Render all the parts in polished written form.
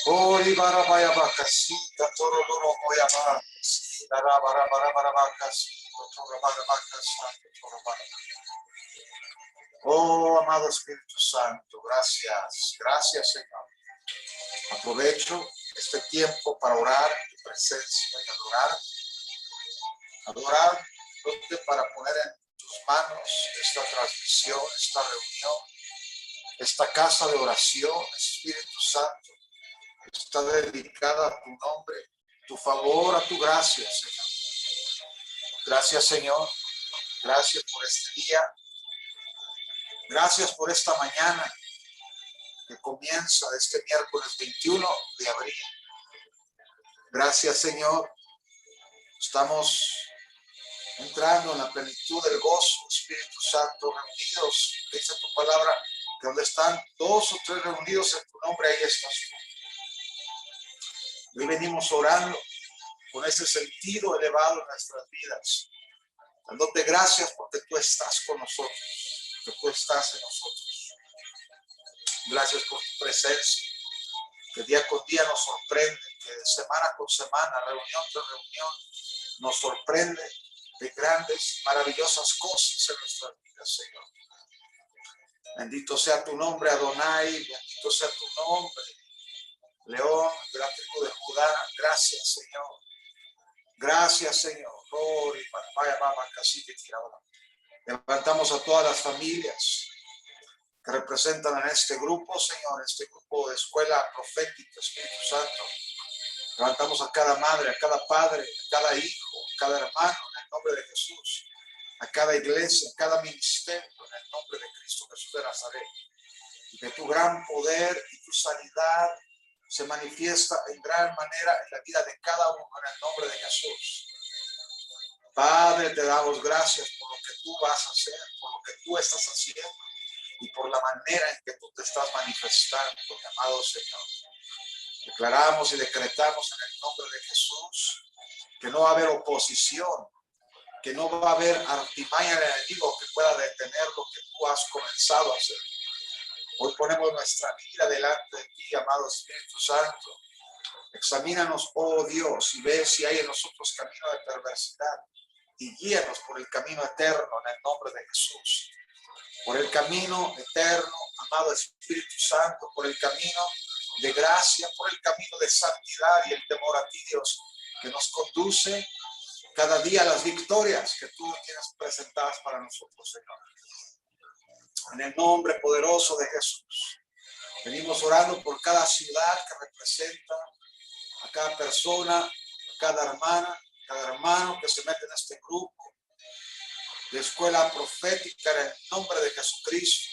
Ori bara baya bakasita toro loro moya ba. Dara bara bakasita toro bara bakasita toro bara. Oh, amado Espíritu Santo, gracias, gracias Señor. Aprovecho este tiempo para orar en tu presencia y adorarte para poner en tus manos esta transmisión, esta reunión, esta casa de oración, Espíritu Santo, que está dedicada a tu nombre, tu favor, a tu gracia, Señor. Gracias, Señor. Gracias por este día. Gracias por esta mañana que comienza este miércoles 21 de abril. Gracias, Señor. Estamos entrando en la plenitud del gozo, Espíritu Santo, reunidos. Dice tu palabra que donde están 2 o 3 reunidos en tu nombre, ahí estás tú. Hoy venimos orando con ese sentido elevado en nuestras vidas, dándote gracias porque tú estás con nosotros, que tú estás en nosotros. Gracias por tu presencia, que día con día nos sorprende, que semana con semana, reunión tras reunión, nos sorprende de grandes, maravillosas cosas en nuestras vidas, Señor. Bendito sea tu nombre, Adonai, bendito sea tu nombre, León de la tribu de Judá. Gracias, Señor. Gracias, Señor. Levantamos a todas las familias que representan en este grupo, Señor, este grupo de escuela profética, Espíritu Santo. Levantamos a cada madre, a cada padre, a cada hijo, a cada hermano, en el nombre de Jesús, a cada iglesia, a cada ministerio, en el nombre de Cristo Jesús de Nazaret. Y que tu gran poder y tu sanidad se manifiesta en gran manera en la vida de cada uno, en el nombre de Jesús. Padre, te damos gracias por lo que tú vas a hacer, por lo que tú estás haciendo y por la manera en que tú te estás manifestando, mi amado Señor. Declaramos y decretamos en el nombre de Jesús que no va a haber oposición, que no va a haber artimaña del enemigo que pueda detener lo que tú has comenzado a hacer. Hoy ponemos nuestra vida delante de ti, amado Espíritu Santo. Examínanos, oh Dios, y ve si hay en nosotros camino de perversidad y guíanos por el camino eterno en el nombre de Jesús. Por el camino eterno, amado Espíritu Santo, por el camino de gracia, por el camino de santidad y el temor a ti, Dios, que nos conduce cada día a las victorias que tú tienes presentadas para nosotros, Señor. En el nombre poderoso de Jesús, venimos orando por cada ciudad que representa, a cada persona, a cada hermana, cada hermano que se mete en este grupo de escuela profética en el nombre de Jesucristo.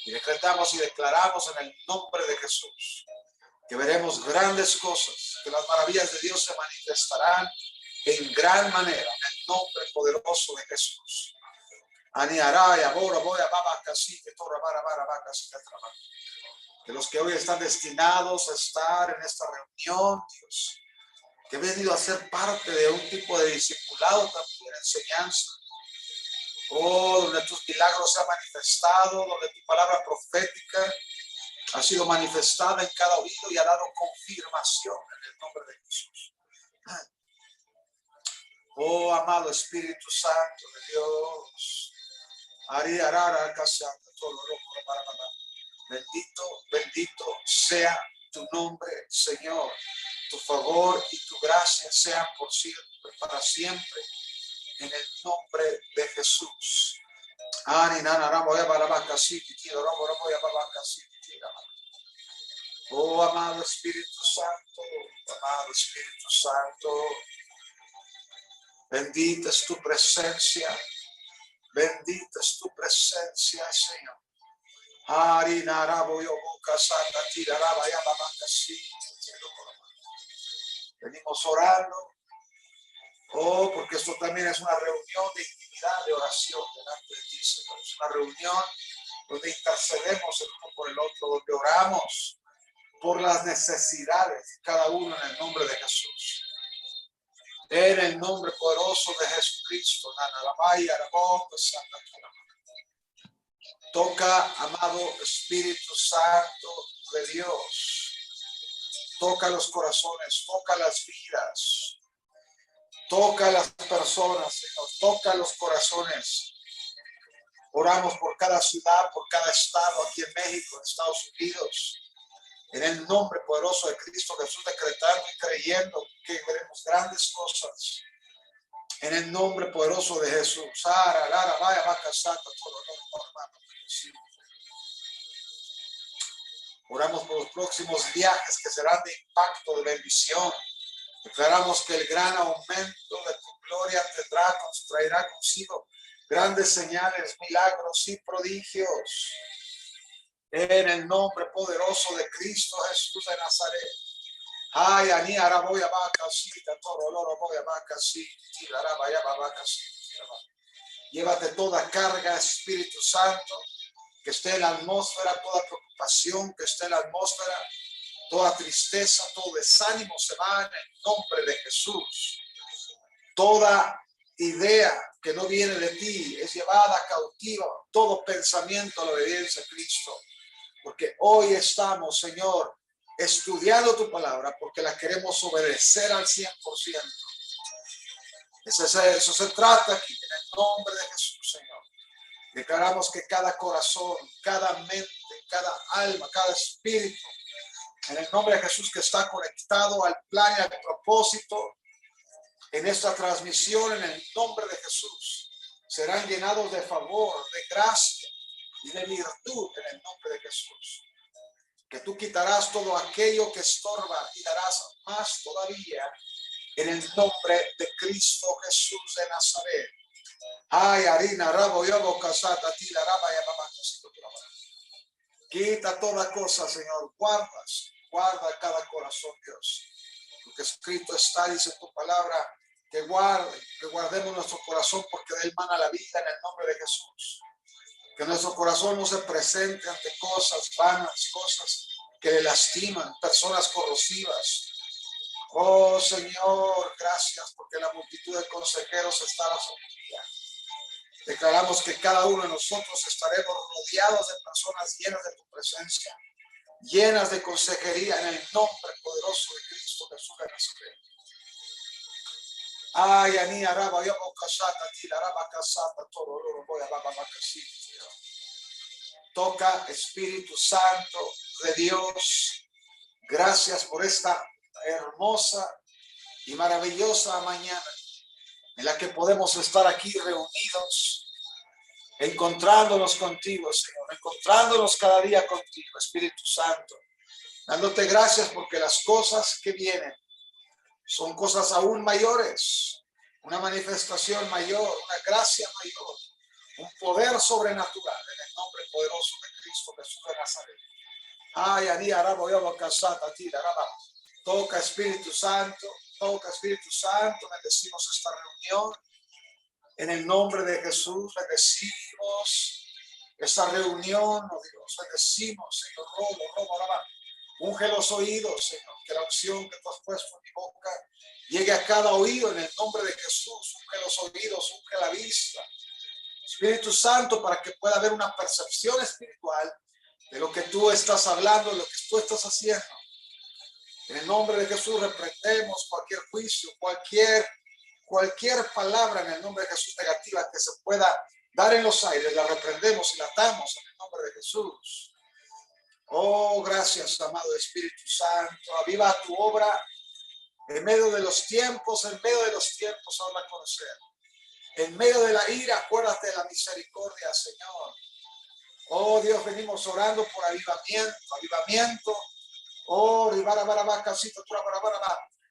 Y decretamos y declaramos en el nombre de Jesús que veremos grandes cosas, que las maravillas de Dios se manifestarán en gran manera en el nombre poderoso de Jesús. Que los que hoy están destinados a estar en esta reunión, Dios, que he venido a ser parte de un tipo de discipulado también, enseñanza, donde tus milagros se han manifestado, donde tu palabra profética ha sido manifestada en cada oído y ha dado confirmación en el nombre de Jesús. Oh, amado Espíritu Santo de Dios, bendito, bendito sea tu nombre, Señor. Tu favor y tu gracia sean por siempre, para siempre, en el nombre de Jesús. Oh, amado Espíritu Santo, bendita es tu presencia, Señor. Venimos orando, porque esto también es una reunión de intimidad intimidad de oración delante de ti, Señor. Es una reunión donde intercedemos el uno por el otro, donde oramos por las necesidades, cada uno en el nombre de Jesús. En el nombre poderoso de Jesucristo. Toca, amado Espíritu Santo de Dios. Toca los corazones, toca las vidas. Toca las personas, Señor. Toca los corazones. Oramos por cada ciudad, por cada estado aquí en México, en Estados Unidos. En el nombre poderoso de Cristo Jesús, decretando y creyendo que veremos grandes cosas. En el nombre poderoso de Jesús. Oramos por los próximos viajes que serán de impacto, de bendición. Declaramos que el gran aumento de tu gloria traerá consigo grandes señales, milagros y prodigios. En el nombre poderoso de Cristo Jesús de Nazaret. Ay, ani araboya vaca, sí, toro, loro, boya vaca, sí, tirará, vaya, vaca, sí. Llévate toda carga, Espíritu Santo, que esté en la atmósfera, toda preocupación que esté en la atmósfera, toda tristeza, todo desánimo se va en el nombre de Jesús. Toda idea que no viene de ti es llevada cautiva, todo pensamiento a la obediencia a Cristo. Porque hoy estamos, Señor, estudiando tu palabra porque la queremos obedecer al 100%. Eso se trata aquí, en el nombre de Jesús, Señor. Declaramos que cada corazón, cada mente, cada alma, cada espíritu, en el nombre de Jesús que está conectado al plan y al propósito en esta transmisión, en el nombre de Jesús, serán llenados de favor, de gracia y de virtud en el nombre de Jesús. Que tú quitarás todo aquello que estorba y darás más todavía en el nombre de Cristo Jesús de Nazaret. Ay, harina, rabo, yobo, casata, tila, raba, yababa, quita toda cosa, Señor. Guarda cada corazón, Dios. Lo que escrito está, dice tu palabra, que guardemos nuestro corazón porque de él mana la vida en el nombre de Jesús. Que nuestro corazón no se presente ante cosas vanas, cosas que le lastiman, personas corrosivas. Oh Señor, gracias porque la multitud de consejeros está a la sombría. Declaramos que cada uno de nosotros estaremos rodeados de personas llenas de tu presencia, llenas de consejería en el nombre poderoso de Cristo Jesús de Nazaret. Ay, ani araba yo casata, tira araba casata, todo lo voy a baba casi. Toca, Espíritu Santo de Dios. Gracias por esta hermosa y maravillosa mañana en la que podemos estar aquí reunidos, encontrándonos contigo, Señor, encontrándonos cada día contigo, Espíritu Santo, dándote gracias porque las cosas que vienen son cosas aún mayores, una manifestación mayor, una gracia mayor, un poder sobrenatural en el nombre poderoso de Cristo Jesús de Nazaret. Ay, Ani, Arabo, Yobo, Casata, Tira, Araba. Toca Espíritu Santo, bendecimos esta reunión. En el nombre de Jesús, bendecimos esta reunión, oh Dios, bendecimos, Señor, robo, Araba. Unge los oídos, Señor, que la unción que tú has puesto en mi boca llegue a cada oído en el nombre de Jesús. Unge los oídos, unge la vista. Espíritu Santo, para que pueda haber una percepción espiritual de lo que tú estás hablando, de lo que tú estás haciendo. En el nombre de Jesús reprendemos cualquier juicio, cualquier palabra en el nombre de Jesús negativa que se pueda dar en los aires, la reprendemos y la atamos en el nombre de Jesús. Oh, gracias, amado Espíritu Santo. Aviva tu obra en medio de los tiempos, hazla conocer. En medio de la ira, acuérdate de la misericordia, Señor. Oh, Dios, venimos orando por avivamiento. Oh,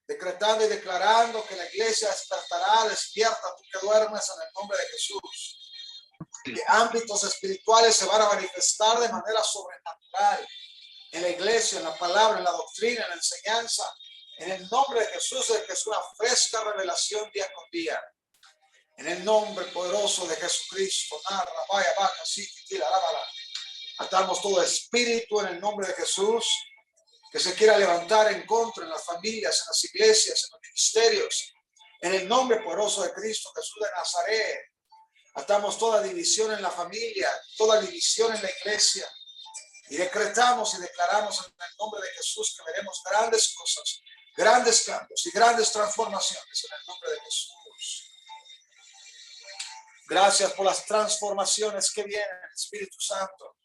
decretando y declarando que la iglesia despertará, despierta tú que duermes en el nombre de Jesús. Que ámbitos espirituales se van a manifestar de manera sobrenatural en la iglesia, en la palabra, en la doctrina, en la enseñanza, en el nombre de Jesús, de que es una fresca revelación día con día. En el nombre poderoso de Jesucristo. Narra, vaya, vaca, sí, tira, lábala. Atamos todo espíritu en el nombre de Jesús que se quiera levantar en contra en las familias, en las iglesias, en los ministerios. En el nombre poderoso de Cristo Jesús de Nazaret. Atamos toda división en la familia, toda división en la iglesia. Y decretamos y declaramos en el nombre de Jesús que veremos grandes cosas, grandes cambios y grandes transformaciones en el nombre de Jesús. Gracias por las transformaciones que vienen, Espíritu Santo.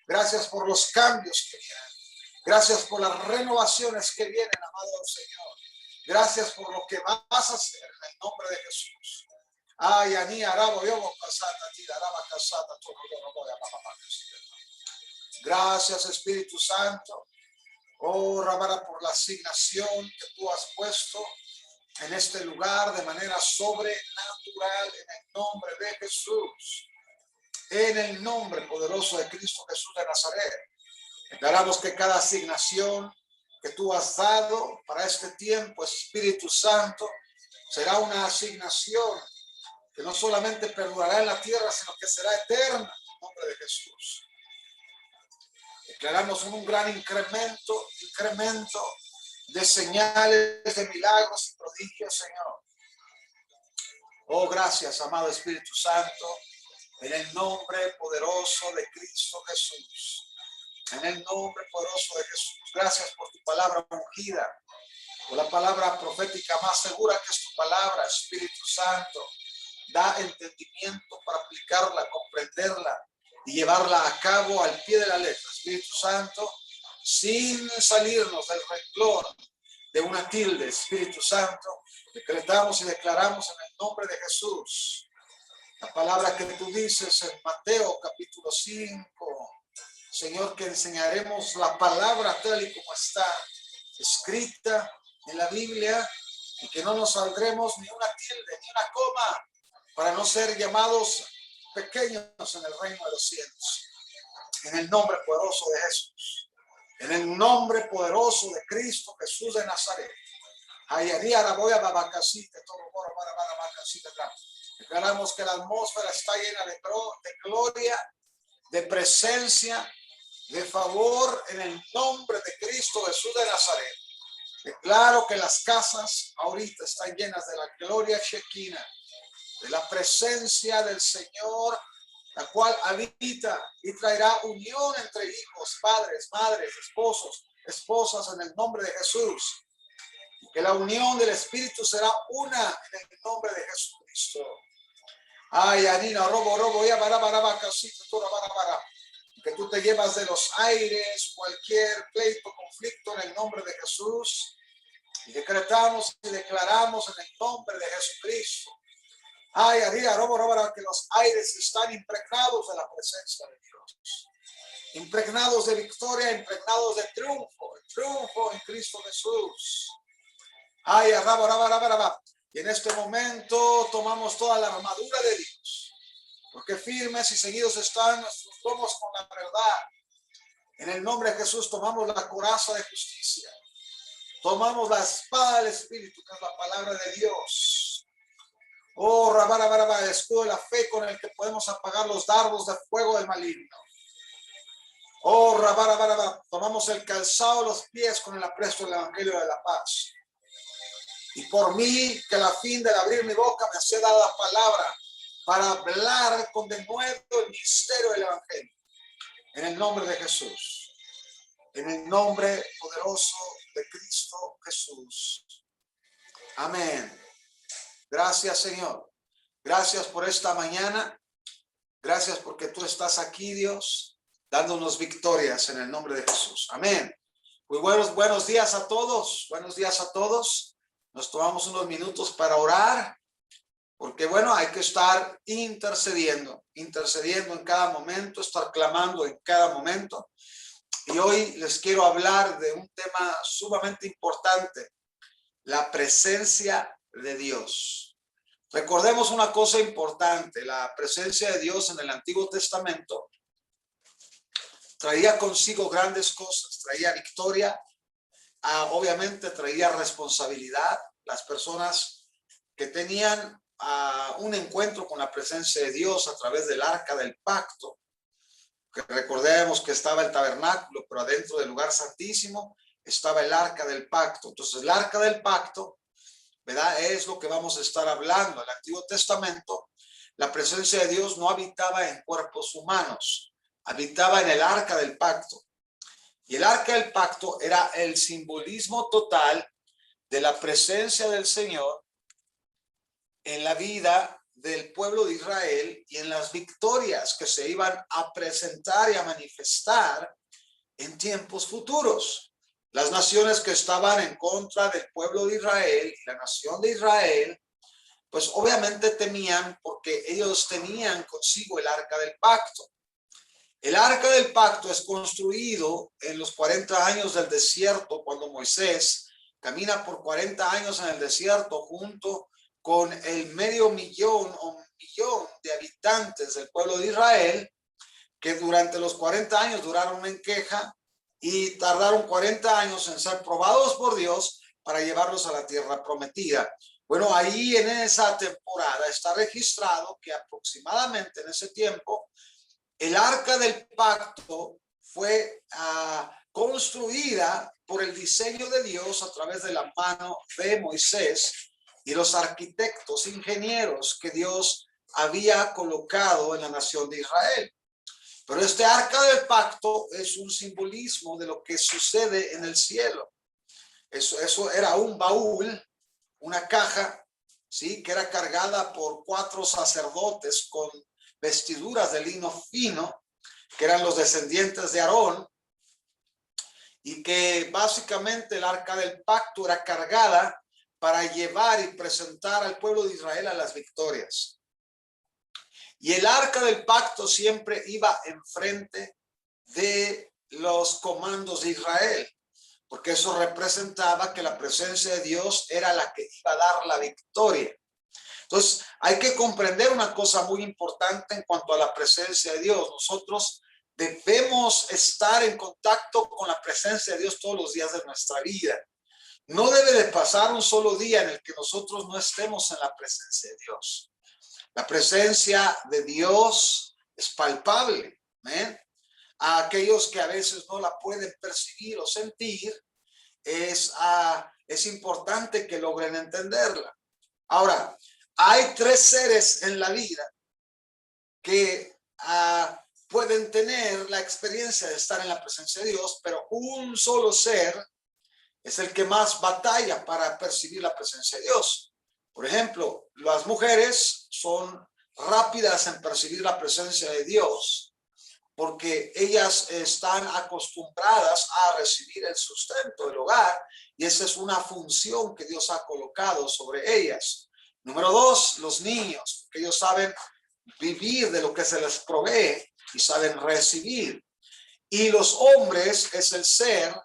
Gracias por los cambios que vienen. Gracias por las renovaciones que vienen, amado Señor. Gracias por lo que vas a hacer en el nombre de Jesús. Ay, Ani, Arabo, yo casata, tira, Araba, casata, todo, gracias, Espíritu Santo. Oh, Rabara, por la asignación que tú has puesto en este lugar de manera sobrenatural en el nombre de Jesús. En el nombre poderoso de Cristo Jesús de Nazaret. Declaramos que cada asignación que tú has dado para este tiempo, Espíritu Santo, será una asignación que no solamente perdurará en la tierra, sino que será eterna en el nombre de Jesús. Declaramos un gran incremento de señales, de milagros y prodigios, Señor. Oh, gracias, amado Espíritu Santo, en el nombre poderoso de Cristo Jesús. En el nombre poderoso de Jesús. Gracias por tu palabra ungida, por la palabra profética más segura que es tu palabra, Espíritu Santo. Da entendimiento para aplicarla, comprenderla y llevarla a cabo al pie de la letra, Espíritu Santo, sin salirnos del renglón de una tilde, Espíritu Santo. Decretamos y declaramos en el nombre de Jesús la palabra que tú dices en Mateo capítulo 5, Señor, que enseñaremos la palabra tal y como está escrita en la Biblia y que no nos saldremos ni una tilde ni una coma para no ser llamados pequeños en el reino de los cielos. En el nombre poderoso de Jesús, en el nombre poderoso de Cristo Jesús de Nazaret. Declaramos que la atmósfera está llena de gloria, de presencia, de favor en el nombre de Cristo Jesús de Nazaret. Declaro que las casas ahorita están llenas de la gloria Shekinah, de la presencia del Señor, la cual habita y traerá unión entre hijos, padres, madres, esposos, esposas en el nombre de Jesús. Y que la unión del Espíritu será una en el nombre de Jesucristo. Ay, Anina, robo, ya para, casita, toda para. Que tú te llevas de los aires cualquier pleito, conflicto en el nombre de Jesús. Y decretamos y declaramos en el nombre de Jesucristo. Ay, robo, que los aires están impregnados de la presencia de Dios. Impregnados de victoria, impregnados de triunfo en Cristo Jesús. Ay, y en este momento tomamos toda la armadura de Dios, porque firmes y seguidos están nuestros lomos con la verdad. En el nombre de Jesús tomamos la coraza de justicia. Tomamos la espada del Espíritu, que es la palabra de Dios. Oh, el escudo de la fe con el que podemos apagar los dardos de fuego del maligno. Oh, tomamos el calzado de los pies con el apresto del Evangelio de la paz. Y por mí, que la fin de abrir mi boca me sea dada la palabra para hablar con denuedo el misterio del Evangelio. En el nombre de Jesús. En el nombre poderoso de Cristo Jesús. Amén. Gracias, Señor. Gracias por esta mañana. Gracias porque tú estás aquí, Dios, dándonos victorias en el nombre de Jesús. Amén. Muy buenos días a todos. Buenos días a todos. Nos tomamos unos minutos para orar, porque bueno, hay que estar intercediendo en cada momento, estar clamando en cada momento. Y hoy les quiero hablar de un tema sumamente importante, la presencia de Dios. Recordemos una cosa importante, la presencia de Dios en el Antiguo Testamento traía consigo grandes cosas, traía victoria, obviamente traía responsabilidad. Las personas que tenían un encuentro con la presencia de Dios a través del arca del pacto. Que recordemos que estaba el tabernáculo, pero adentro del lugar santísimo estaba el arca del pacto. Entonces el arca del pacto, ¿verdad? Es lo que vamos a estar hablando. En el Antiguo Testamento, la presencia de Dios no habitaba en cuerpos humanos, habitaba en el arca del pacto. Y el arca del pacto era el simbolismo total de la presencia del Señor en la vida del pueblo de Israel y en las victorias que se iban a presentar y a manifestar en tiempos futuros. Las naciones que estaban en contra del pueblo de Israel y la nación de Israel, pues obviamente temían porque ellos tenían consigo el arca del pacto. El arca del pacto es construido en los 40 años del desierto, cuando Moisés camina por 40 años en el desierto junto con el 500,000 o 1,000,000 de habitantes del pueblo de Israel, que durante los 40 años duraron en queja y tardaron 40 años en ser probados por Dios para llevarlos a la tierra prometida. Bueno, ahí en esa temporada está registrado que aproximadamente en ese tiempo el arca del pacto fue construida por el diseño de Dios a través de la mano de Moisés y los arquitectos, ingenieros que Dios había colocado en la nación de Israel. Pero este arca del pacto es un simbolismo de lo que sucede en el cielo. Eso era un baúl, una caja, ¿sí? Que era cargada por 4 sacerdotes con vestiduras de lino fino, que eran los descendientes de Aarón, y que básicamente el arca del pacto era cargada para llevar y presentar al pueblo de Israel a las victorias. Y el arca del pacto siempre iba enfrente de los comandos de Israel, porque eso representaba que la presencia de Dios era la que iba a dar la victoria. Entonces, hay que comprender una cosa muy importante en cuanto a la presencia de Dios. Nosotros debemos estar en contacto con la presencia de Dios todos los días de nuestra vida. No debe de pasar un solo día en el que nosotros no estemos en la presencia de Dios. La presencia de Dios es palpable, ¿eh? A aquellos que a veces no la pueden percibir o sentir, es importante que logren entenderla. Ahora, hay 3 seres en la vida que pueden tener la experiencia de estar en la presencia de Dios, pero un solo ser es el que más batalla para percibir la presencia de Dios. Por ejemplo, las mujeres son rápidas en percibir la presencia de Dios porque ellas están acostumbradas a recibir el sustento del hogar y esa es una función que Dios ha colocado sobre ellas. Número 2, los niños, porque ellos saben vivir de lo que se les provee y saben recibir. Y los hombres es el ser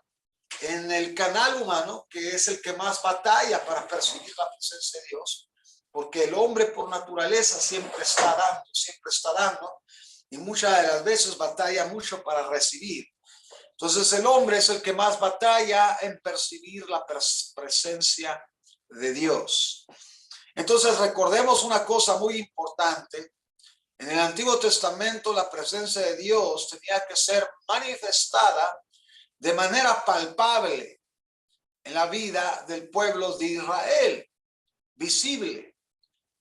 en el canal humano que es el que más batalla para percibir la presencia de Dios, porque el hombre por naturaleza siempre está dando y muchas de las veces batalla mucho para recibir. Entonces el hombre es el que más batalla en percibir la presencia de Dios. Entonces recordemos una cosa muy importante. En el Antiguo Testamento la presencia de Dios tenía que ser manifestada de manera palpable en la vida del pueblo de Israel, visible.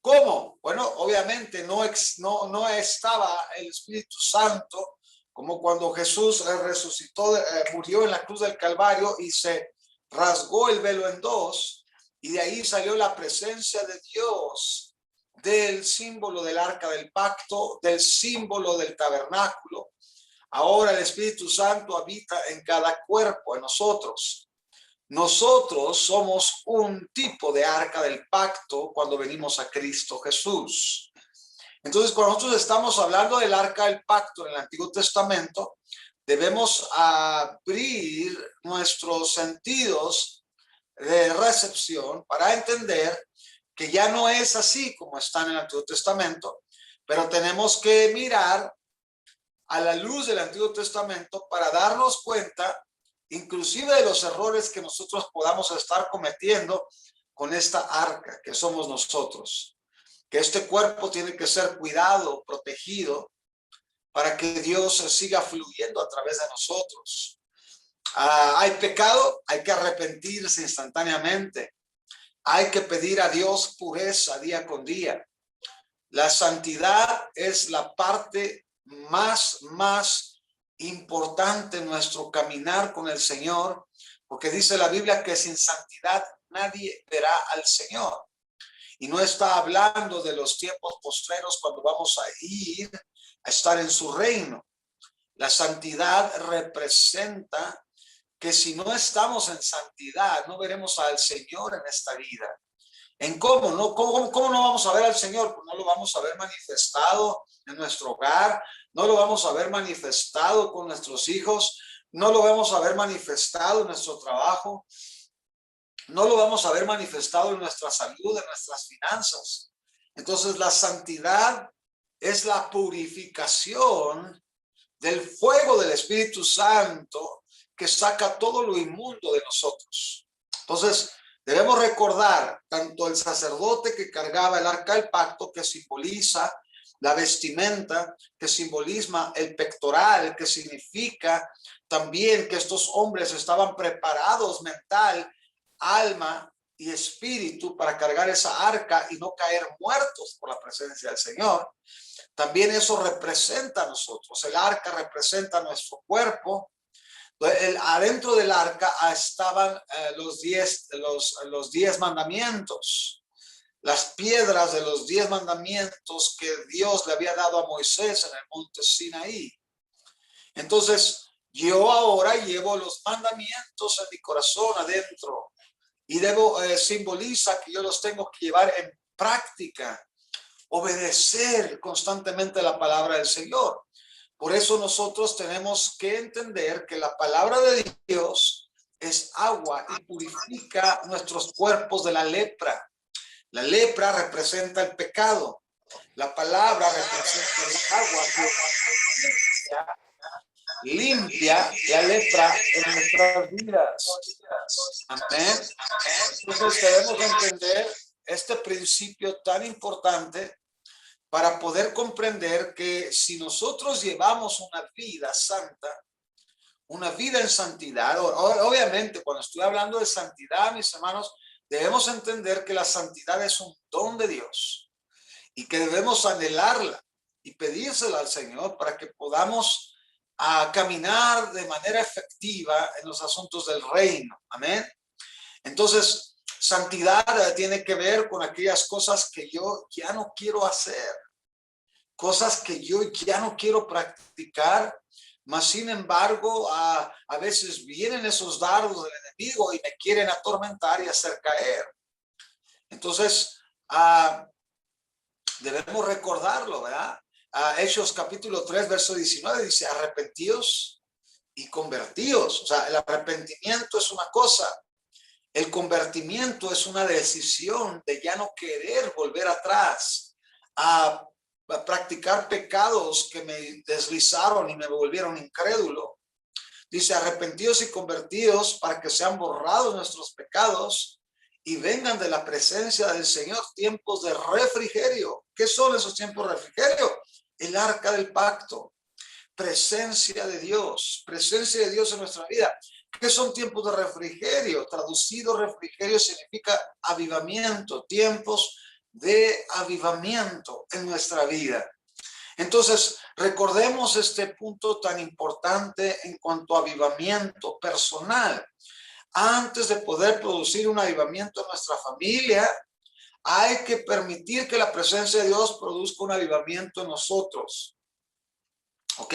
¿Cómo? Bueno, obviamente no estaba el Espíritu Santo como cuando Jesús resucitó, murió en la cruz del Calvario y se rasgó el velo en 2 y de ahí salió la presencia de Dios, del símbolo del arca del pacto, del símbolo del tabernáculo. Ahora el Espíritu Santo habita en cada cuerpo, en nosotros. Nosotros somos un tipo de arca del pacto cuando venimos a Cristo Jesús. Entonces, cuando nosotros estamos hablando del arca del pacto en el Antiguo Testamento, debemos abrir nuestros sentidos de recepción para entender que ya no es así como está en el Antiguo Testamento, pero tenemos que mirar a la luz del Antiguo Testamento para darnos cuenta inclusive de los errores que nosotros podamos estar cometiendo con esta arca que somos nosotros. que este cuerpo tiene que ser cuidado, protegido, para que Dios siga fluyendo a través de nosotros. Hay pecado, hay que arrepentirse instantáneamente. Hay que pedir a Dios pureza día con día. La santidad es la parte más importante en nuestro caminar con el Señor, porque dice la Biblia que sin santidad nadie verá al Señor. Y no está hablando de los tiempos postreros cuando vamos a ir a estar en su reino. La santidad representa que si no estamos en santidad, no veremos al Señor en esta vida. ¿En cómo? ¿No? ¿Cómo no vamos a ver al Señor? Pues no lo vamos a ver manifestado en nuestro hogar, no lo vamos a ver manifestado con nuestros hijos, no lo vamos a ver manifestado en nuestro trabajo, no lo vamos a ver manifestado en nuestra salud, en nuestras finanzas. Entonces la santidad es la purificación del fuego del Espíritu Santo que saca todo lo inmundo de nosotros. Entonces debemos recordar tanto el sacerdote que cargaba el arca del pacto, que simboliza la vestimenta, que simboliza el pectoral, que significa también que estos hombres estaban preparados mental, alma y espíritu para cargar esa arca y no caer muertos por la presencia del Señor. También eso representa a nosotros. El arca representa nuestro cuerpo. Adentro del arca estaban los 10 mandamientos, las piedras de los 10 mandamientos que Dios le había dado a Moisés en el monte Sinaí. Entonces, yo ahora llevo los mandamientos en mi corazón adentro y simboliza que yo los tengo que llevar en práctica, obedecer constantemente la palabra del Señor. Por eso nosotros tenemos que entender que la palabra de Dios es agua y purifica nuestros cuerpos de la lepra. La lepra representa el pecado. La palabra representa el agua que limpia la lepra en nuestras vidas. Amén. Entonces debemos entender este principio tan importante para poder comprender que si nosotros llevamos una vida santa, una vida en santidad, obviamente cuando estoy hablando de santidad, mis hermanos, debemos entender que la santidad es un don de Dios y que debemos anhelarla y pedírsela al Señor para que podamos caminar de manera efectiva en los asuntos del reino. Amén. Entonces, santidad tiene que ver con aquellas cosas que yo ya no quiero hacer, cosas que yo ya no quiero practicar, mas sin embargo, a veces vienen esos dardos del enemigo y me quieren atormentar y hacer caer. Entonces, debemos recordarlo, ¿verdad? Hechos capítulo 3, verso 19 dice, arrepentíos y convertíos. O sea, el arrepentimiento es una cosa, el convertimiento es una decisión de ya no querer volver atrás a practicar pecados que me deslizaron y me volvieron incrédulo. Dice, arrepentidos y convertidos para que sean borrados nuestros pecados y vengan de la presencia del Señor tiempos de refrigerio. ¿Qué son esos tiempos de refrigerio? El arca del pacto, presencia de Dios en nuestra vida. ¿Qué son tiempos de refrigerio? Traducido, refrigerio significa avivamiento, tiempos de avivamiento en nuestra vida. Entonces, recordemos este punto tan importante en cuanto a avivamiento personal. Antes de poder producir un avivamiento en nuestra familia, hay que permitir que la presencia de Dios produzca un avivamiento en nosotros. ¿Ok?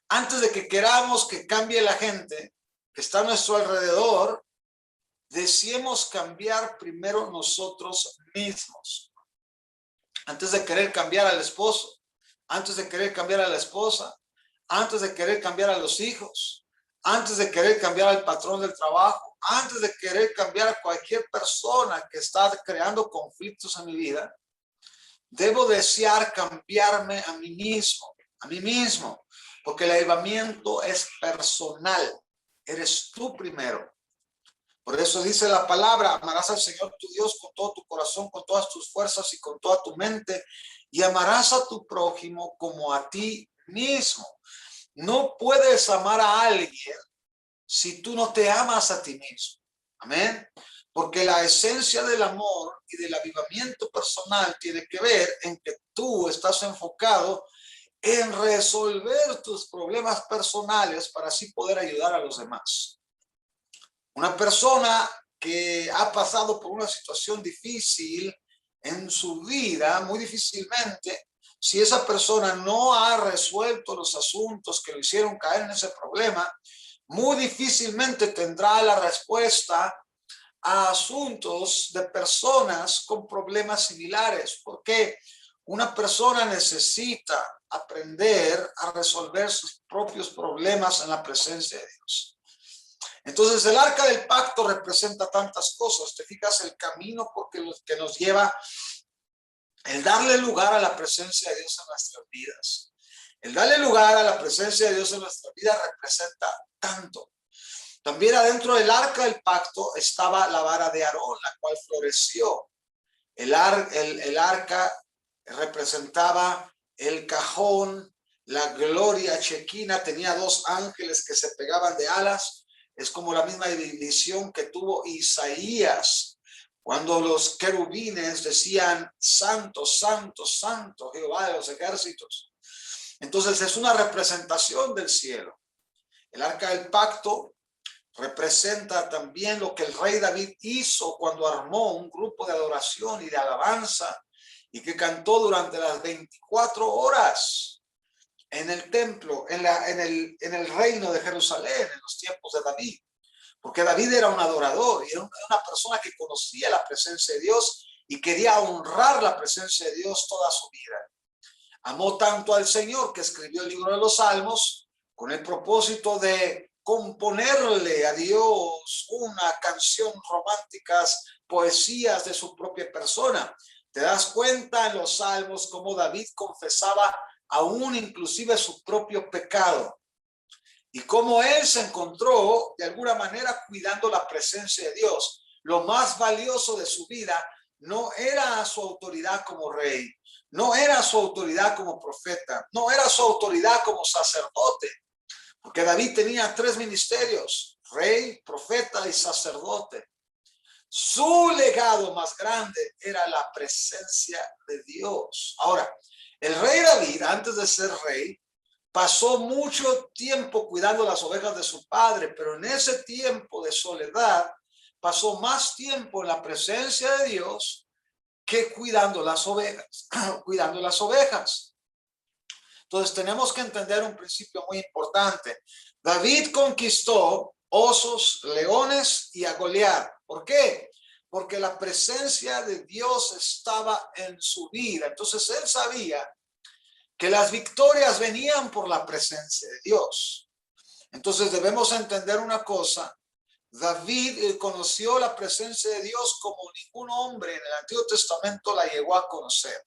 Antes de que queramos que cambie la gente que está a nuestro alrededor, deseemos cambiar primero nosotros mismos. Antes de querer cambiar al esposo, antes de querer cambiar a la esposa, antes de querer cambiar a los hijos, antes de querer cambiar al patrón del trabajo, antes de querer cambiar a cualquier persona que está creando conflictos en mi vida, debo desear cambiarme a mí mismo, porque el avivamiento es personal. Eres tú primero. Por eso dice la palabra, amarás al Señor tu Dios con todo tu corazón, con todas tus fuerzas y con toda tu mente, y amarás a tu prójimo como a ti mismo. No puedes amar a alguien si tú no te amas a ti mismo. Amén. Porque la esencia del amor y del avivamiento personal tiene que ver en que tú estás enfocado en resolver tus problemas personales para así poder ayudar a los demás. Una persona que ha pasado por una situación difícil en su vida, muy difícilmente, si esa persona no ha resuelto los asuntos que lo hicieron caer en ese problema, muy difícilmente tendrá la respuesta a asuntos de personas con problemas similares, porque una persona necesita aprender a resolver sus propios problemas en la presencia de Dios. Entonces el arca del pacto representa tantas cosas. Te fijas el camino porque que nos lleva el darle lugar a la presencia de Dios en nuestras vidas. El darle lugar a la presencia de Dios en nuestra vida representa tanto. También adentro del arca del pacto estaba la vara de Aarón, la cual floreció. El arca representaba el cajón, la gloria chequina, tenía dos ángeles que se pegaban de alas. Es como la misma visión que tuvo Isaías cuando los querubines decían: santo, santo, santo, Jehová de los ejércitos. Entonces es una representación del cielo. El arca del pacto representa también lo que el rey David hizo cuando armó un grupo de adoración y de alabanza y que cantó durante las 24 horas en el templo, en el reino de Jerusalén, en los tiempos de David. Porque David era un adorador y era una persona que conocía la presencia de Dios y quería honrar la presencia de Dios toda su vida. Amó tanto al Señor que escribió el libro de los Salmos con el propósito de componerle a Dios una canción románticas, poesías de su propia persona. Te das cuenta en los Salmos cómo David confesaba aún inclusive su propio pecado y cómo él se encontró de alguna manera cuidando la presencia de Dios. Lo más valioso de su vida no era su autoridad como rey, no era su autoridad como profeta, no era su autoridad como sacerdote, porque David tenía 3 ministerios: rey, profeta y sacerdote. Su legado más grande era la presencia de Dios. Ahora, el rey David, antes de ser rey, pasó mucho tiempo cuidando las ovejas de su padre, pero en ese tiempo de soledad pasó más tiempo en la presencia de Dios que cuidando las ovejas, cuidando las ovejas. Entonces tenemos que entender un principio muy importante. David conquistó osos, leones y a Goliat. ¿Por qué? Porque la presencia de Dios estaba en su vida. Entonces él sabía que las victorias venían por la presencia de Dios. Entonces debemos entender una cosa. David conoció la presencia de Dios como ningún hombre en el Antiguo Testamento la llegó a conocer.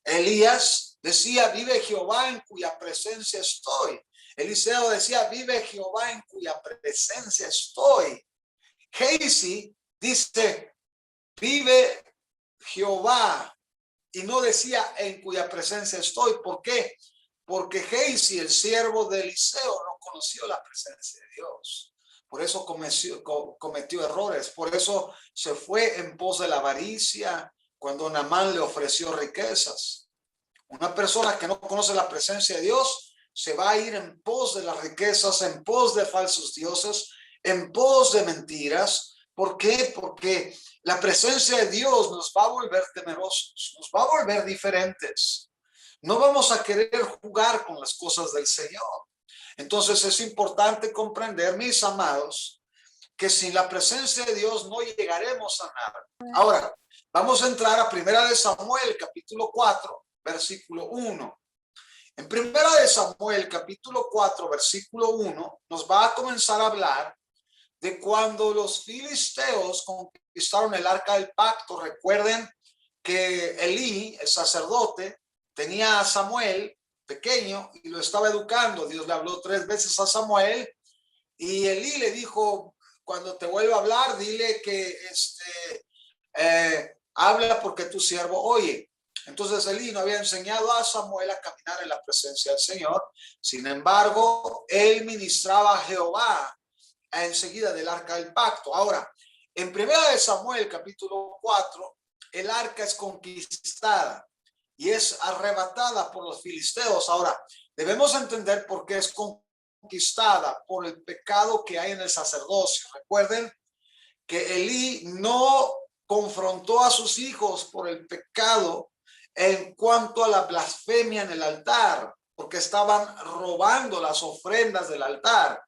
Elías decía: vive Jehová en cuya presencia estoy. Eliseo decía: vive Jehová en cuya presencia estoy. Geisi dice: vive Jehová, y no decía en cuya presencia estoy. ¿Por qué? Porque Geisi, el siervo de Eliseo, no conoció la presencia de Dios. Por eso cometió errores. Por eso se fue en pos de la avaricia cuando Naamán le ofreció riquezas. Una persona que no conoce la presencia de Dios se va a ir en pos de las riquezas, en pos de falsos dioses, en pos de mentiras. ¿Por qué? Porque la presencia de Dios nos va a volver temerosos, nos va a volver diferentes. No vamos a querer jugar con las cosas del Señor. Entonces es importante comprender, mis amados, que sin la presencia de Dios no llegaremos a nada. Ahora, vamos a entrar a Primera de Samuel, capítulo 4, versículo 1. En Primera de Samuel, capítulo 4, versículo 1, nos va a comenzar a hablar de cuando los filisteos conquistaron el arca del pacto. Recuerden que Elí, el sacerdote, tenía a Samuel pequeño y lo estaba educando. Dios le habló 3 veces a Samuel y Elí le dijo: cuando te vuelva a hablar, dile que habla porque tu siervo oye. Entonces Elí no había enseñado a Samuel a caminar en la presencia del Señor. Sin embargo, él ministraba a Jehová enseguida del arca del pacto. Ahora, en 1 Samuel capítulo 4, el arca es conquistada y es arrebatada por los filisteos. Ahora, debemos entender por qué es conquistada, por el pecado que hay en el sacerdocio. Recuerden que Elí no confrontó a sus hijos por el pecado en cuanto a la blasfemia en el altar, porque estaban robando las ofrendas del altar.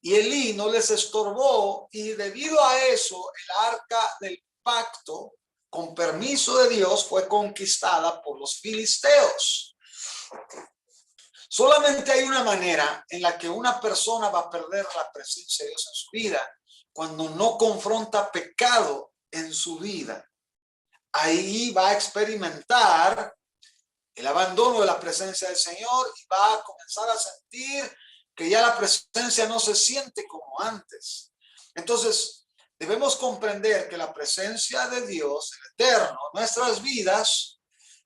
Y Elí no les estorbó, y debido a eso, el arca del pacto, con permiso de Dios, fue conquistada por los filisteos. Solamente hay una manera en la que una persona va a perder la presencia de Dios en su vida, cuando no confronta pecado en su vida. Ahí va a experimentar el abandono de la presencia del Señor y va a comenzar a sentir que ya la presencia no se siente como antes. Entonces, debemos comprender que la presencia de Dios, el Eterno, en nuestras vidas,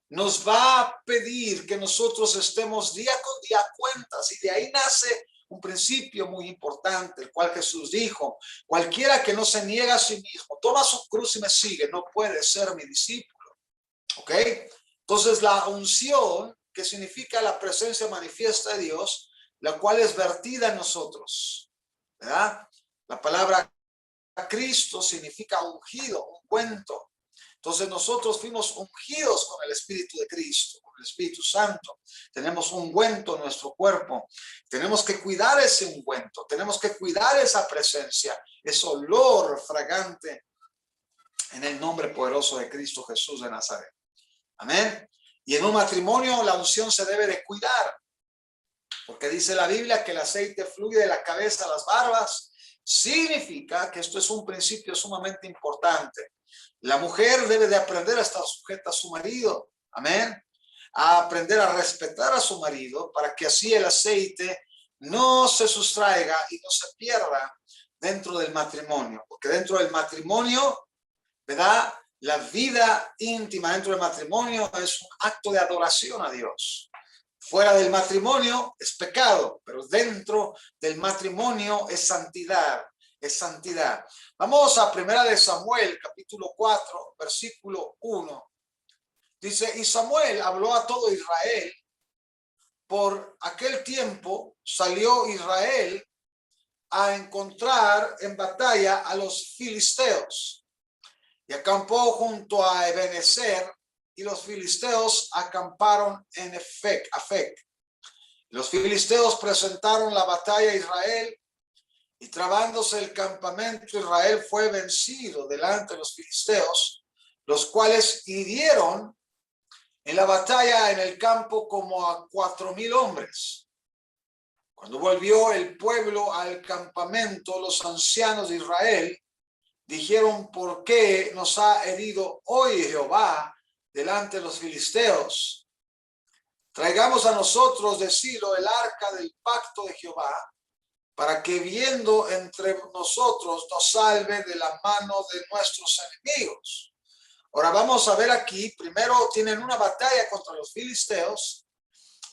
nos va a pedir que nosotros estemos día con día a cuentas, y de ahí nace un principio muy importante, el cual Jesús dijo: cualquiera que no se niega a sí mismo, toma su cruz y me sigue, no puede ser mi discípulo. ¿Ok? Entonces la unción, que significa la presencia manifiesta de Dios, la cual es vertida en nosotros, ¿verdad? La palabra Cristo significa ungido, ungüento. Entonces nosotros fuimos ungidos con el Espíritu de Cristo, con el Espíritu Santo. Tenemos ungüento en nuestro cuerpo. Tenemos que cuidar ese ungüento. Tenemos que cuidar esa presencia, ese olor fragante, en el nombre poderoso de Cristo Jesús de Nazaret. Amén. Y en un matrimonio la unción se debe de cuidar, porque dice la Biblia que el aceite fluye de la cabeza a las barbas. Significa que esto es un principio sumamente importante. La mujer debe de aprender a estar sujeta a su marido. Amén. A aprender a respetar a su marido, para que así el aceite no se sustraiga y no se pierda dentro del matrimonio. Porque dentro del matrimonio, ¿verdad?, la vida íntima dentro del matrimonio es un acto de adoración a Dios. Fuera del matrimonio es pecado, pero dentro del matrimonio es santidad, es santidad. Vamos a 1 Samuel, capítulo 4, versículo 1. Dice: y Samuel habló a todo Israel. Por aquel tiempo salió Israel a encontrar en batalla a los filisteos, y acampó junto a Ebenezer, y los filisteos acamparon en Afec. Los filisteos presentaron la batalla a Israel, y trabándose el campamento, Israel fue vencido delante de los filisteos, los cuales hirieron en la batalla en el campo como a 4,000 hombres. Cuando volvió el pueblo al campamento, los ancianos de Israel dijeron: ¿por qué nos ha herido hoy Jehová delante de los filisteos? Traigamos a nosotros de Silo el arca del pacto de Jehová, para que viendo entre nosotros nos salve de la mano de nuestros enemigos. Ahora vamos a ver aquí, primero tienen una batalla contra los filisteos,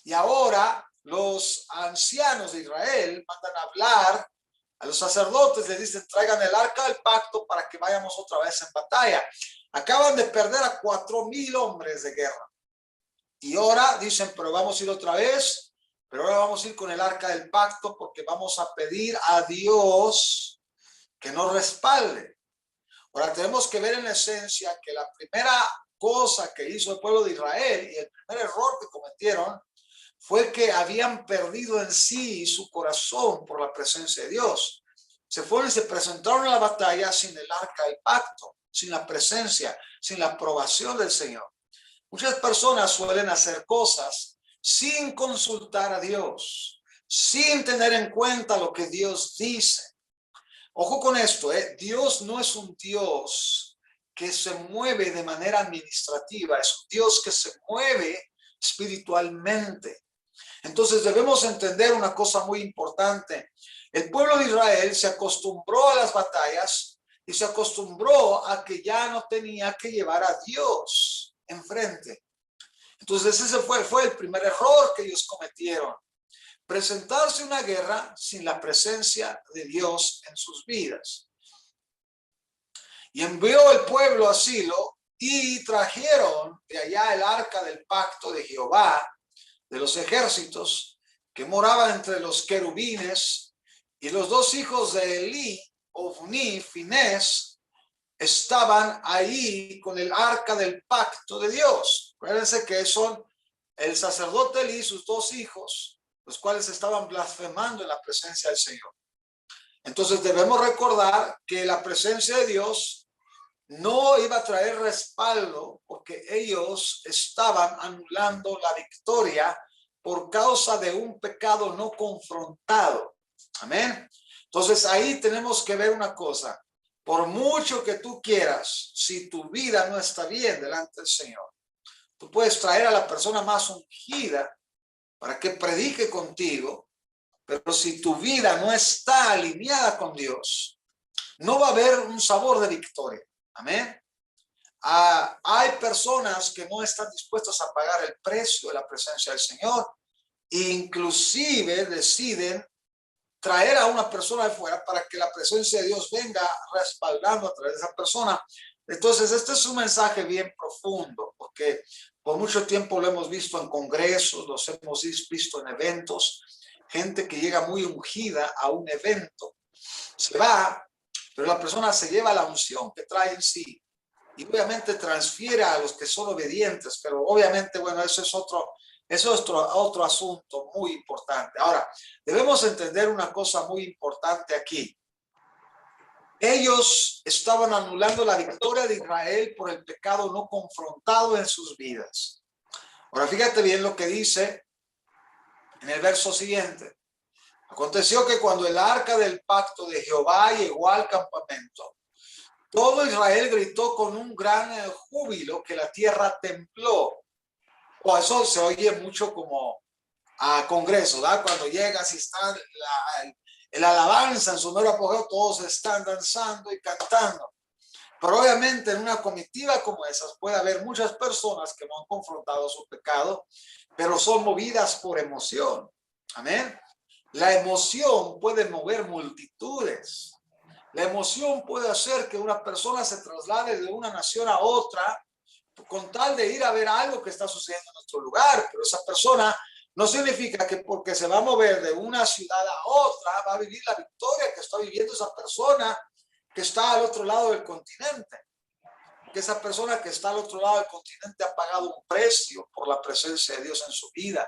y ahora los ancianos de Israel mandan a hablar a los sacerdotes, les dicen: traigan el arca del pacto para que vayamos otra vez en batalla. Acaban de perder a 4,000 hombres de guerra. Y ahora dicen: pero vamos a ir otra vez, pero ahora vamos a ir con el arca del pacto, porque vamos a pedir a Dios que nos respalde. Ahora tenemos que ver en esencia que la primera cosa que hizo el pueblo de Israel, y el primer error que cometieron, fue que habían perdido en sí su corazón por la presencia de Dios. Se fueron y se presentaron en la batalla sin el arca del pacto, sin la presencia, sin la aprobación del Señor. Muchas personas suelen hacer cosas sin consultar a Dios, sin tener en cuenta lo que Dios dice. Ojo con esto, Dios no es un Dios que se mueve de manera administrativa, es un Dios que se mueve espiritualmente. Entonces debemos entender una cosa muy importante. el pueblo de Israel se acostumbró a las batallas y se acostumbró a que ya no tenía que llevar a Dios enfrente. Entonces ese fue el primer error que ellos cometieron. Presentarse una guerra sin la presencia de Dios en sus vidas. Y envió el pueblo a Silo y trajeron de allá el arca del pacto de Jehová, de los ejércitos, que moraba entre los querubines, y los dos hijos de Elí, Ofni, Finés, estaban ahí con el arca del pacto de Dios. Acuérdense que son el sacerdote Elí y sus dos hijos, los cuales estaban blasfemando en la presencia del Señor. Entonces debemos recordar que la presencia de Dios no iba a traer respaldo porque ellos estaban anulando la victoria por causa de un pecado no confrontado. Amén. Entonces ahí tenemos que ver una cosa. Por mucho que tú quieras, si tu vida no está bien delante del Señor, tú puedes traer a la persona más ungida para que predique contigo, pero si tu vida no está alineada con Dios, no va a haber un sabor de victoria. Amén. Hay personas que no están dispuestas a pagar el precio de la presencia del Señor, e inclusive deciden traer a una persona de fuera para que la presencia de Dios venga respaldando a través de esa persona. Entonces, este es un mensaje bien profundo, porque por mucho tiempo lo hemos visto en congresos, los hemos visto en eventos, gente que llega muy ungida a un evento, se va, pero la persona se lleva la unción que trae en sí y obviamente transfiere a los que son obedientes, pero obviamente, bueno, eso es otro asunto muy importante. Ahora, debemos entender una cosa muy importante aquí. Ellos estaban anulando la victoria de Israel por el pecado no confrontado en sus vidas. Ahora, fíjate bien lo que dice en el verso siguiente. Aconteció que cuando el arca del pacto de Jehová llegó al campamento, todo Israel gritó con un gran júbilo que la tierra tembló. O eso se oye mucho como a congreso, ¿verdad? Cuando llegas y está el alabanza en su mero apogeo, todos están danzando y cantando. Pero obviamente en una comitiva como esas puede haber muchas personas que no han confrontado su pecado, pero son movidas por emoción. Amén. La emoción puede mover multitudes. La emoción puede hacer que una persona se traslade de una nación a otra con tal de ir a ver algo que está sucediendo en nuestro lugar, pero esa persona no significa que porque se va a mover de una ciudad a otra va a vivir la victoria que está viviendo esa persona que está al otro lado del continente. Que esa persona que está al otro lado del continente ha pagado un precio por la presencia de Dios en su vida,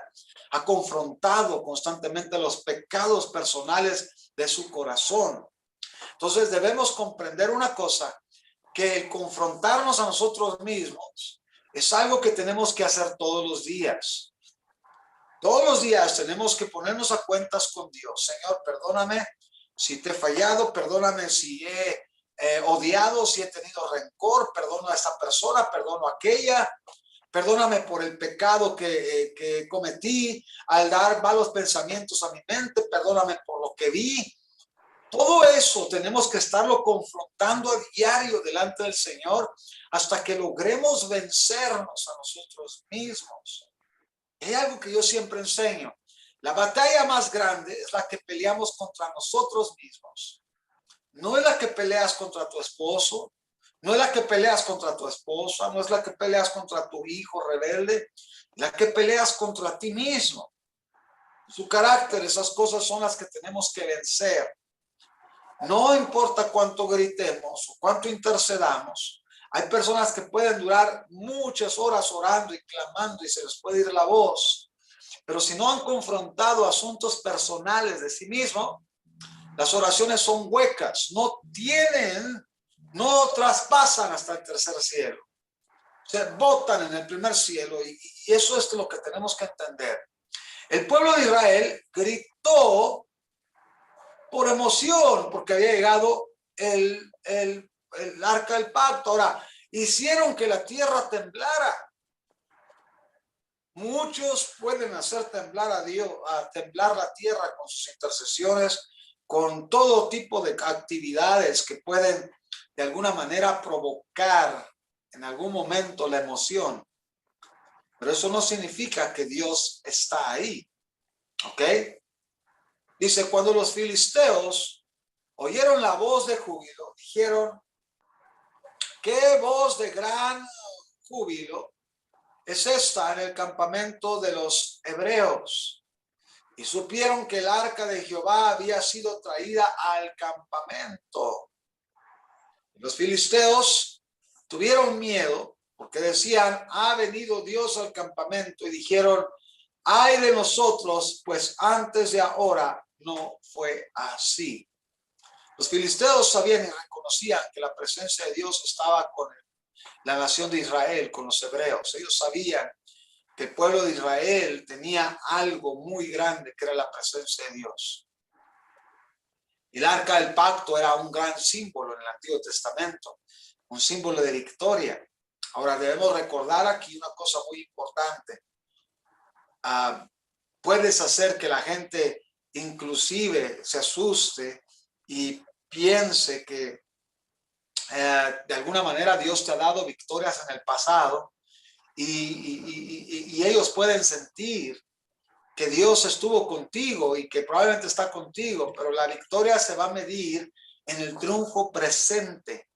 ha confrontado constantemente los pecados personales de su corazón. Entonces debemos comprender una cosa, que el confrontarnos a nosotros mismos es algo que tenemos que hacer todos los días. Todos los días tenemos que ponernos a cuentas con Dios. Señor, perdóname si te he fallado, perdóname si he odiado, si he tenido rencor, perdono a esta persona, perdono a aquella. Perdóname por el pecado que cometí al dar malos pensamientos a mi mente, perdóname por lo que vi. Todo eso tenemos que estarlo confrontando a diario delante del Señor hasta que logremos vencernos a nosotros mismos. Es algo que yo siempre enseño. La batalla más grande es la que peleamos contra nosotros mismos. No es la que peleas contra tu esposo, no es la que peleas contra tu esposa, no es la que peleas contra tu hijo rebelde, la que peleas contra ti mismo. Su carácter, esas cosas son las que tenemos que vencer. No importa cuánto gritemos o cuánto intercedamos, hay personas que pueden durar muchas horas orando y clamando y se les puede ir la voz, pero si no han confrontado asuntos personales de sí mismo, las oraciones son huecas, no traspasan hasta el tercer cielo, se botan en el primer cielo y eso es lo que tenemos que entender. El pueblo de Israel gritó por emoción, porque había llegado el arca del pacto. Ahora, hicieron que la tierra temblara. Muchos pueden hacer temblar a Dios, a temblar la tierra con sus intercesiones, con todo tipo de actividades que pueden de alguna manera provocar en algún momento la emoción. Pero eso no significa que Dios está ahí. ¿Ok? Dice, cuando los filisteos oyeron la voz de júbilo, dijeron, ¿qué voz de gran júbilo es esta en el campamento de los hebreos? Y supieron que el arca de Jehová había sido traída al campamento. Los filisteos tuvieron miedo porque decían, ha venido Dios al campamento, y dijeron, ay de nosotros, pues antes de ahora no fue así. Los filisteos sabían y reconocían que la presencia de Dios estaba con la nación de Israel, con los hebreos. Ellos sabían que el pueblo de Israel tenía algo muy grande, que era la presencia de Dios. Y el arca del pacto era un gran símbolo en el Antiguo Testamento, un símbolo de victoria. Ahora debemos recordar aquí una cosa muy importante. Puedes hacer que la gente inclusive se asuste y piense que de alguna manera Dios te ha dado victorias en el pasado, y ellos pueden sentir que Dios estuvo contigo y que probablemente está contigo, pero la victoria se va a medir en el triunfo presente.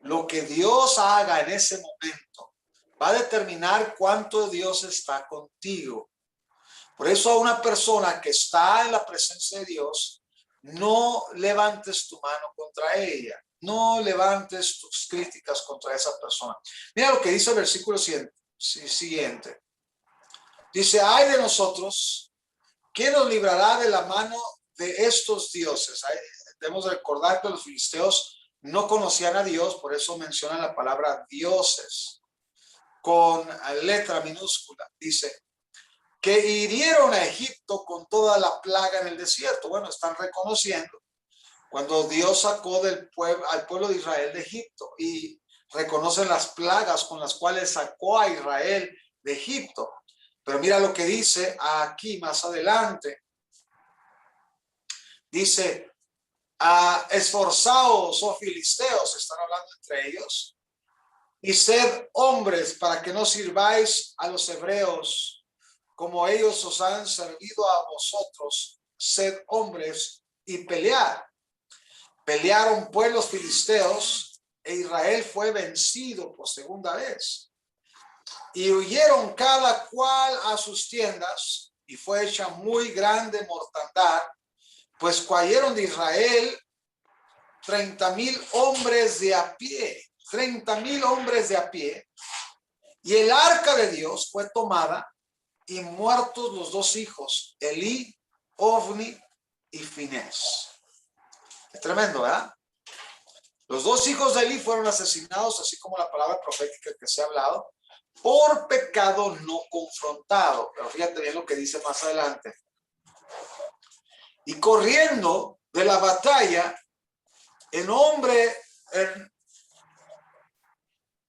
Lo que Dios haga en ese momento va a determinar cuánto Dios está contigo. Por eso a una persona que está en la presencia de Dios, no levantes tu mano contra ella, no levantes tus críticas contra esa persona. Mira lo que dice el versículo siguiente. Dice, ay de nosotros, ¿quién nos librará de la mano de estos dioses? Debemos recordar que los filisteos no conocían a Dios, por eso mencionan la palabra dioses con letra minúscula. Dice, que hirieron a Egipto con toda la plaga en el desierto. Bueno, están reconociendo cuando Dios sacó al pueblo de Israel de Egipto, y reconocen las plagas con las cuales sacó a Israel de Egipto. Pero mira lo que dice aquí más adelante. Dice, esforzaos, oh filisteos, están hablando entre ellos, y sed hombres para que no sirváis a los hebreos como ellos os han servido a vosotros. Sed hombres y pelead. Pelearon pues los filisteos, e Israel fue vencido por segunda vez. Y huyeron cada cual a sus tiendas, y fue hecha muy grande mortandad, pues cayeron de Israel 30,000 hombres de a pie, 30,000 hombres de a pie, y el arca de Dios fue tomada, y muertos los dos hijos, Elí, Ofni y Finés. Es tremendo, ¿verdad? Los dos hijos de Elí fueron asesinados, así como la palabra profética que se ha hablado, por pecado no confrontado. Pero fíjate bien lo que dice más adelante. Y corriendo de la batalla, el hombre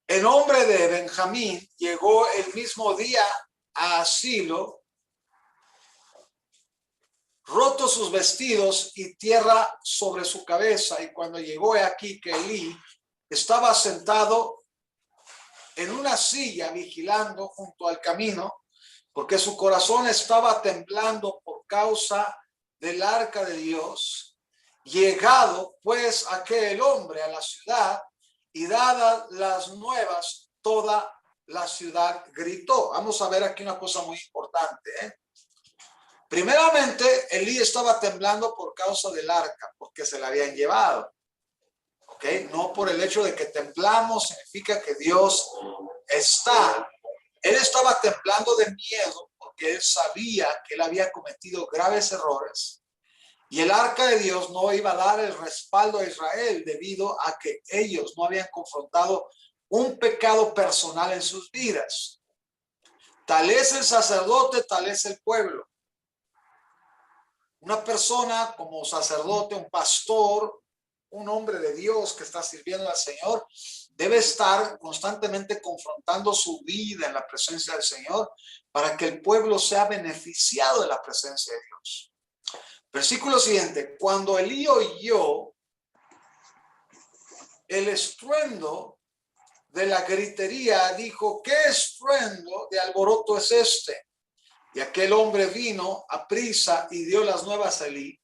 de Benjamín llegó el mismo día a Silo, roto sus vestidos y tierra sobre su cabeza. Y cuando llegó aquí que Elí estaba sentado en una silla vigilando junto al camino, porque su corazón estaba temblando por causa del arca de Dios. Llegado pues aquel hombre a la ciudad y dadas las nuevas, toda la ciudad gritó. Vamos a ver aquí una cosa muy importante. Primeramente, Elí estaba temblando por causa del arca, porque se la habían llevado. ¿Ok? No por el hecho de que temblamos significa que Dios está. Él estaba temblando de miedo porque él sabía que él había cometido graves errores. Y el arca de Dios no iba a dar el respaldo a Israel debido a que ellos no habían confrontado un pecado personal en sus vidas. Tal es el sacerdote, tal es el pueblo. Una persona como sacerdote, un pastor, un hombre de Dios que está sirviendo al Señor, debe estar constantemente confrontando su vida en la presencia del Señor para que el pueblo sea beneficiado de la presencia de Dios. Versículo siguiente. Cuando Elí oyó el estruendo de la gritería, dijo: ¿qué estruendo de alboroto es este? Y aquel hombre vino a prisa y dio las nuevas a Elí.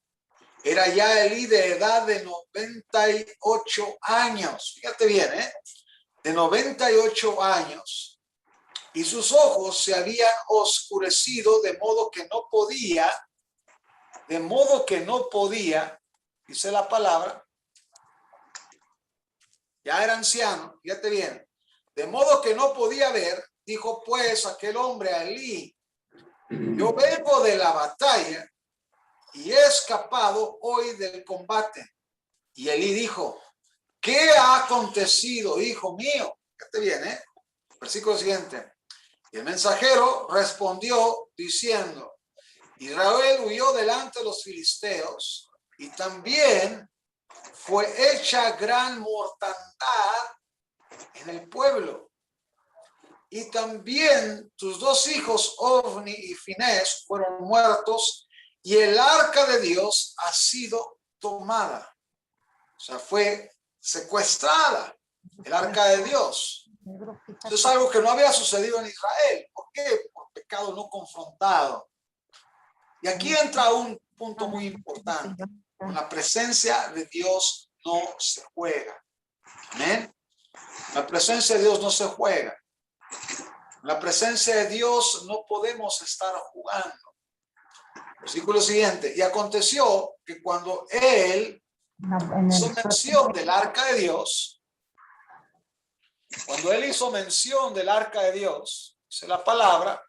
Era ya Elí de edad de 98 años. Fíjate bien, de 98 años. Y sus ojos se habían oscurecido de modo que no podía, dice la palabra, ya era anciano, fíjate bien, de modo que no podía ver. Dijo pues aquel hombre a Elí: yo vengo de la batalla y he escapado hoy del combate. Y Elí dijo: ¿qué ha acontecido, hijo mío? Fíjate bien, versículo siguiente. Y el mensajero respondió diciendo: Israel huyó delante de los filisteos, y también fue hecha gran mortandad en el pueblo. Y también tus dos hijos, Ofni y Finés, fueron muertos, y el arca de Dios ha sido tomada. O sea, fue secuestrada el arca de Dios. Eso es algo que no había sucedido en Israel. ¿Por qué? Por pecado no confrontado. Y aquí entra un punto muy importante. Con la presencia de Dios no se juega. ¿Amén? La presencia de Dios no se juega. La presencia de Dios no podemos estar jugando. Versículo siguiente. Y aconteció que cuando él hizo mención del arca de Dios, dice la palabra,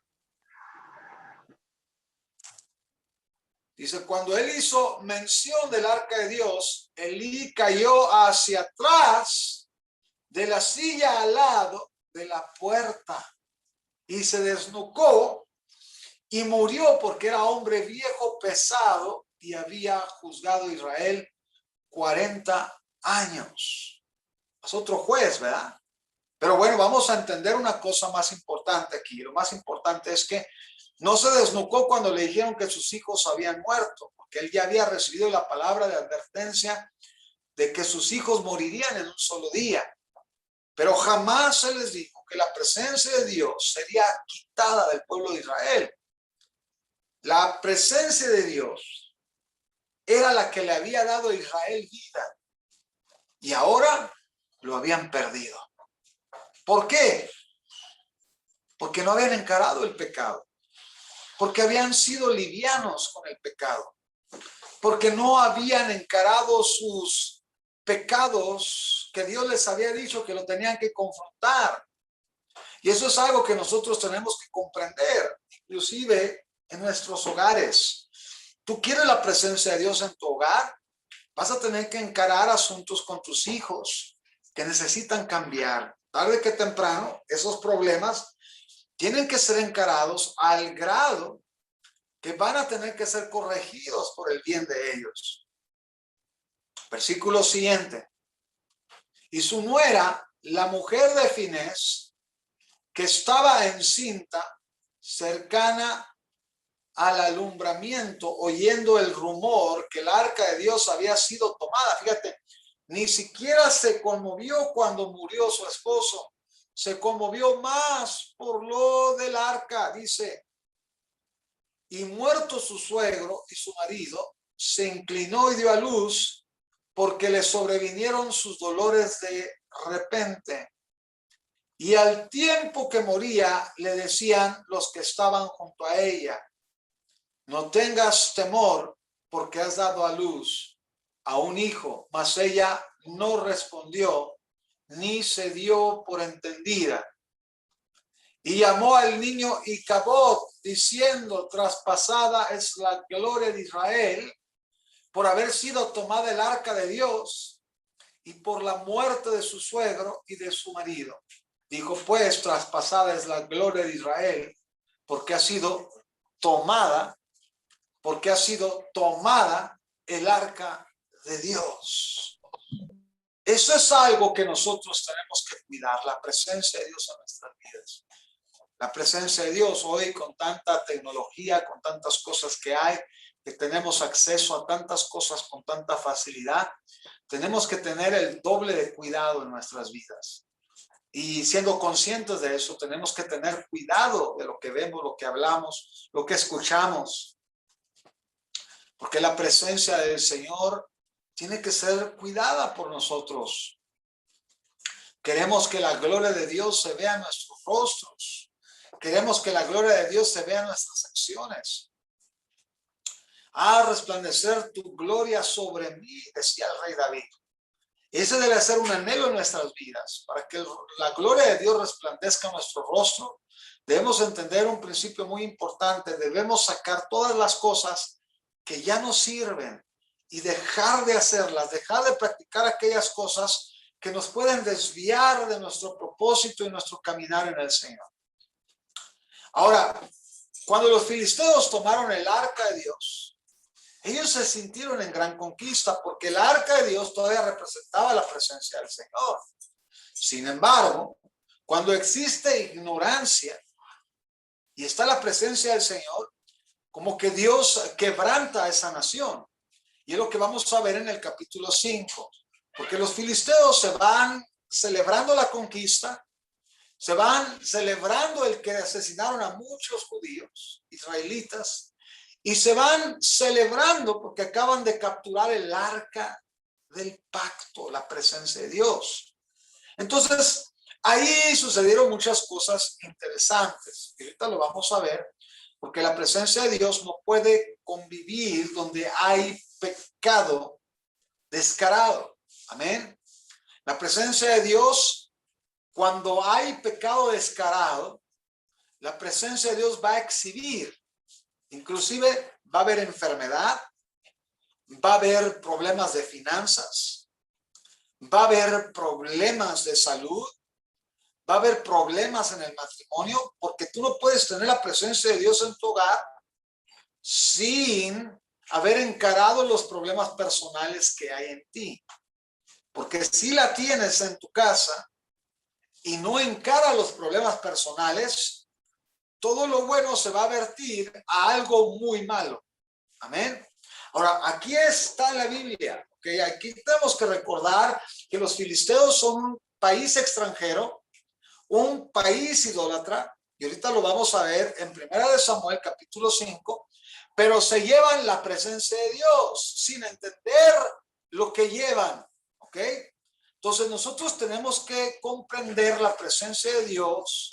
dice: cuando él hizo mención del arca de Dios, Elí cayó hacia atrás de la silla al lado de la puerta y se desnucó y murió, porque era hombre viejo, pesado, y había juzgado a Israel 40 años. Es otro juez, ¿verdad? Pero bueno, vamos a entender una cosa más importante aquí. Lo más importante es que no se desnucó cuando le dijeron que sus hijos habían muerto, porque él ya había recibido la palabra de advertencia de que sus hijos morirían en un solo día. Pero jamás se les dijo que la presencia de Dios sería quitada del pueblo de Israel. La presencia de Dios era la que le había dado a Israel vida, y ahora lo habían perdido. ¿Por qué? Porque no habían encarado el pecado, porque habían sido livianos con el pecado, porque no habían encarado sus pecados que Dios les había dicho que lo tenían que confrontar. Y eso es algo que nosotros tenemos que comprender, inclusive en nuestros hogares. ¿Tú quieres la presencia de Dios en tu hogar? Vas a tener que encarar asuntos con tus hijos que necesitan cambiar. Tarde que temprano, esos problemas tienen que ser encarados al grado que van a tener que ser corregidos por el bien de ellos. Versículo siguiente. Y su nuera, la mujer de Finés, que estaba encinta, cercana al alumbramiento, oyendo el rumor que el arca de Dios había sido tomada. Fíjate, ni siquiera se conmovió cuando murió su esposo. Se conmovió más por lo del arca, dice. Y muerto su suegro y su marido, se inclinó y dio a luz, porque le sobrevinieron sus dolores de repente. Y al tiempo que moría, le decían los que estaban junto a ella: no tengas temor, porque has dado a luz a un hijo. Mas ella no respondió, ni se dio por entendida. Y llamó al niño Icabod, diciendo: traspasada es la gloria de Israel por haber sido tomada el arca de Dios, y por la muerte de su suegro y de su marido. Dijo pues: traspasada es la gloria de Israel, porque ha sido tomada el arca de Dios. Eso es algo que nosotros tenemos que cuidar, la presencia de Dios en nuestras vidas. La presencia de Dios hoy, con tanta tecnología, con tantas cosas que hay, que tenemos acceso a tantas cosas con tanta facilidad, tenemos que tener el doble de cuidado en nuestras vidas. Y siendo conscientes de eso, tenemos que tener cuidado de lo que vemos, lo que hablamos, lo que escuchamos. Porque la presencia del Señor tiene que ser cuidada por nosotros. Queremos que la gloria de Dios se vea en nuestros rostros. Queremos que la gloria de Dios se vea en nuestras acciones. Resplandecer tu gloria sobre mí, decía el rey David. Ese debe ser un anhelo en nuestras vidas. Para que la gloria de Dios resplandezca en nuestro rostro, debemos entender un principio muy importante. Debemos sacar todas las cosas que ya no sirven y dejar de hacerlas, dejar de practicar aquellas cosas que nos pueden desviar de nuestro propósito y nuestro caminar en el Señor. Ahora, cuando los filisteos tomaron el arca de Dios, ellos se sintieron en gran conquista porque el arca de Dios todavía representaba la presencia del Señor. Sin embargo, cuando existe ignorancia y está la presencia del Señor, como que Dios quebranta a esa nación. Y es lo que vamos a ver en el capítulo 5. Porque los filisteos se van celebrando la conquista, se van celebrando el que asesinaron a muchos judíos, israelitas, y se van celebrando porque acaban de capturar el arca del pacto, la presencia de Dios. Entonces, ahí sucedieron muchas cosas interesantes. Y ahorita lo vamos a ver, porque la presencia de Dios no puede convivir donde hay pecado descarado. Amén. La presencia de Dios, cuando hay pecado descarado, la presencia de Dios va a exhibir. Inclusive va a haber enfermedad, va a haber problemas de finanzas, va a haber problemas de salud, va a haber problemas en el matrimonio, porque tú no puedes tener la presencia de Dios en tu hogar sin haber encarado los problemas personales que hay en ti. Porque si la tienes en tu casa y no encara los problemas personales, todo lo bueno se va a vertir a algo muy malo. Amén. Ahora, aquí está en la Biblia. ¿Okay? Aquí tenemos que recordar que los filisteos son un país extranjero, un país idólatra, y ahorita lo vamos a ver en 1 Samuel capítulo 5, pero se llevan la presencia de Dios sin entender lo que llevan. ¿Ok? Entonces nosotros tenemos que comprender la presencia de Dios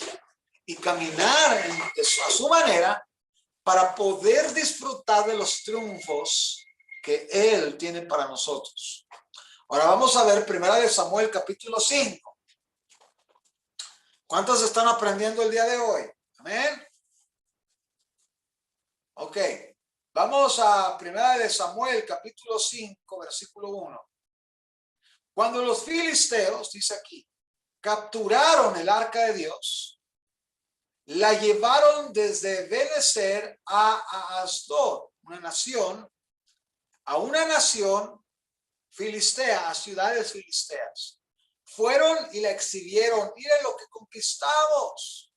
y caminar a su manera para poder disfrutar de los triunfos que Él tiene para nosotros. Ahora vamos a ver 1 Samuel capítulo 5. ¿Cuántos están aprendiendo el día de hoy? Amén. Ok. Vamos a 1 Samuel capítulo 5, versículo 1. Cuando los filisteos, dice aquí, capturaron el arca de Dios, la llevaron desde Benecer a Asdod, a una nación filistea, a ciudades filisteas. Fueron y la exhibieron. Miren lo que conquistamos.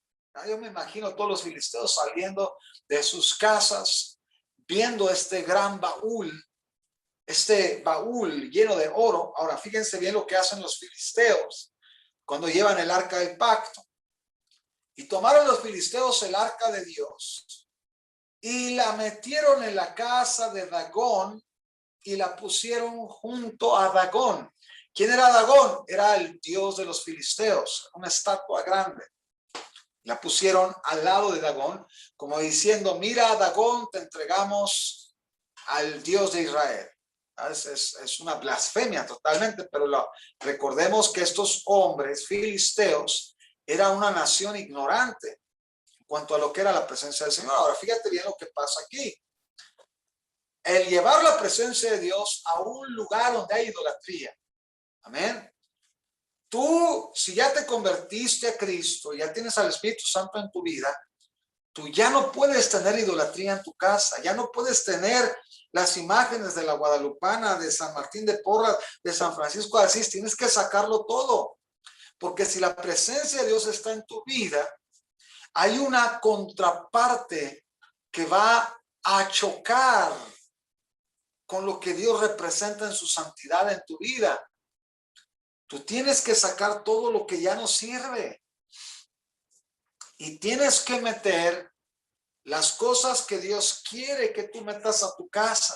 Yo me imagino todos los filisteos saliendo de sus casas, viendo este gran baúl lleno de oro. Ahora, fíjense bien lo que hacen los filisteos cuando llevan el arca del pacto. Y tomaron los filisteos el arca de Dios y la metieron en la casa de Dagón y la pusieron junto a Dagón. ¿Quién era Dagón? Era el dios de los filisteos, una estatua grande. La pusieron al lado de Dagón, como diciendo, mira, Dagón, te entregamos al Dios de Israel. Es una blasfemia totalmente, pero recordemos que estos hombres filisteos era una nación ignorante en cuanto a lo que era la presencia del Señor. Ahora, fíjate bien lo que pasa aquí. El llevar la presencia de Dios a un lugar donde hay idolatría. Amén. Tú, si ya te convertiste a Cristo, ya tienes al Espíritu Santo en tu vida, tú ya no puedes tener idolatría en tu casa, ya no puedes tener las imágenes de la Guadalupana, de San Martín de Porras, de San Francisco de Asís, tienes que sacarlo todo. Porque si la presencia de Dios está en tu vida, hay una contraparte que va a chocar con lo que Dios representa en su santidad en tu vida. Tú tienes que sacar todo lo que ya no sirve. Y tienes que meter las cosas que Dios quiere que tú metas a tu casa.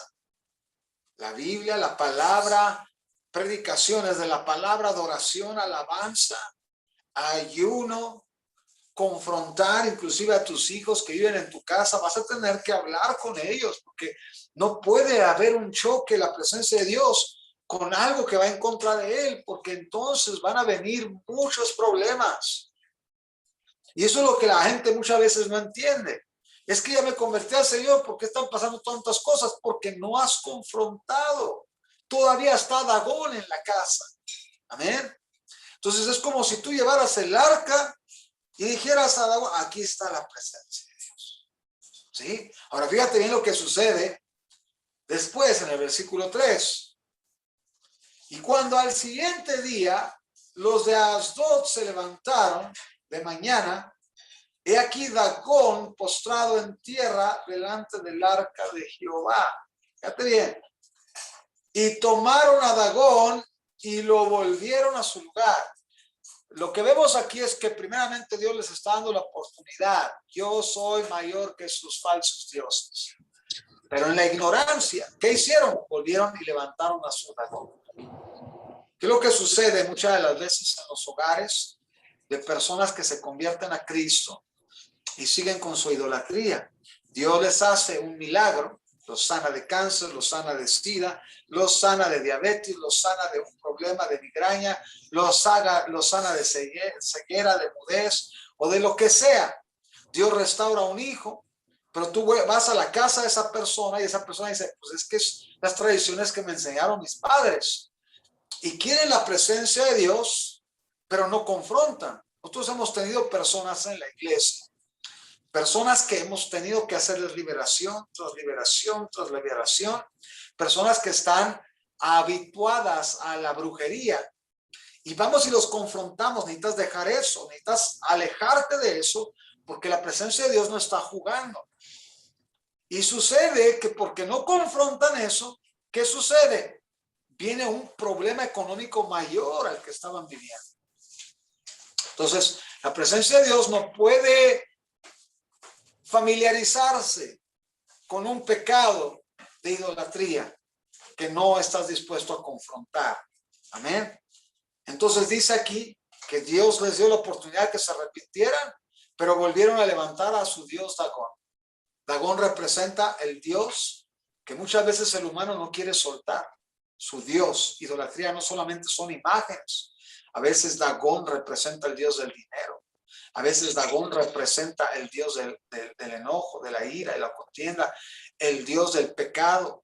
La Biblia, la palabra, predicaciones de la palabra, adoración, alabanza, ayuno, confrontar inclusive a tus hijos que viven en tu casa. Vas a tener que hablar con ellos porque no puede haber un choque en la presencia de Dios con algo que va en contra de él, porque entonces van a venir muchos problemas. Y eso es lo que la gente muchas veces no entiende. Es que ya me convertí al Señor, ¿por qué están pasando tantas cosas? Porque no has confrontado. Todavía está Dagón en la casa. Amén. Entonces es como si tú llevaras el arca y dijeras a Dagón, aquí está la presencia de Dios. ¿Sí? Ahora fíjate bien lo que sucede después en el versículo 3. Y cuando al siguiente día los de Asdod se levantaron de mañana, he aquí Dagón postrado en tierra delante del arca de Jehová. Fíjate bien. Y tomaron a Dagón y lo volvieron a su lugar. Lo que vemos aquí es que primeramente Dios les está dando la oportunidad. Yo soy mayor que sus falsos dioses. Pero en la ignorancia, ¿qué hicieron? Volvieron y levantaron a su Dagón. ¿Qué es lo que sucede muchas de las veces en los hogares de personas que se convierten a Cristo y siguen con su idolatría? Dios les hace un milagro, los sana de cáncer, los sana de sida, los sana de diabetes, los sana de un problema de migraña, los sana de ceguera, de mudez o de lo que sea. Dios restaura a un hijo, pero tú vas a la casa de esa persona y esa persona dice, pues es que es las tradiciones que me enseñaron mis padres. Y quieren la presencia de Dios, pero no confrontan. Nosotros hemos tenido personas en la iglesia, personas que hemos tenido que hacerles liberación tras liberación tras liberación, personas que están habituadas a la brujería. Y vamos y los confrontamos, necesitas dejar eso, necesitas alejarte de eso, porque la presencia de Dios no está jugando. Y sucede que porque no confrontan eso, ¿qué sucede? Viene un problema económico mayor al que estaban viviendo. Entonces, la presencia de Dios no puede familiarizarse con un pecado de idolatría que no estás dispuesto a confrontar. Amén. Entonces dice aquí que Dios les dio la oportunidad que se arrepintieran, pero volvieron a levantar a su Dios Dagón. Dagón representa el Dios que muchas veces el humano no quiere soltar. Su Dios. Idolatría no solamente son imágenes. A veces Dagón representa el Dios del dinero. A veces Dagón representa el Dios del enojo, de la ira y la contienda. El Dios del pecado.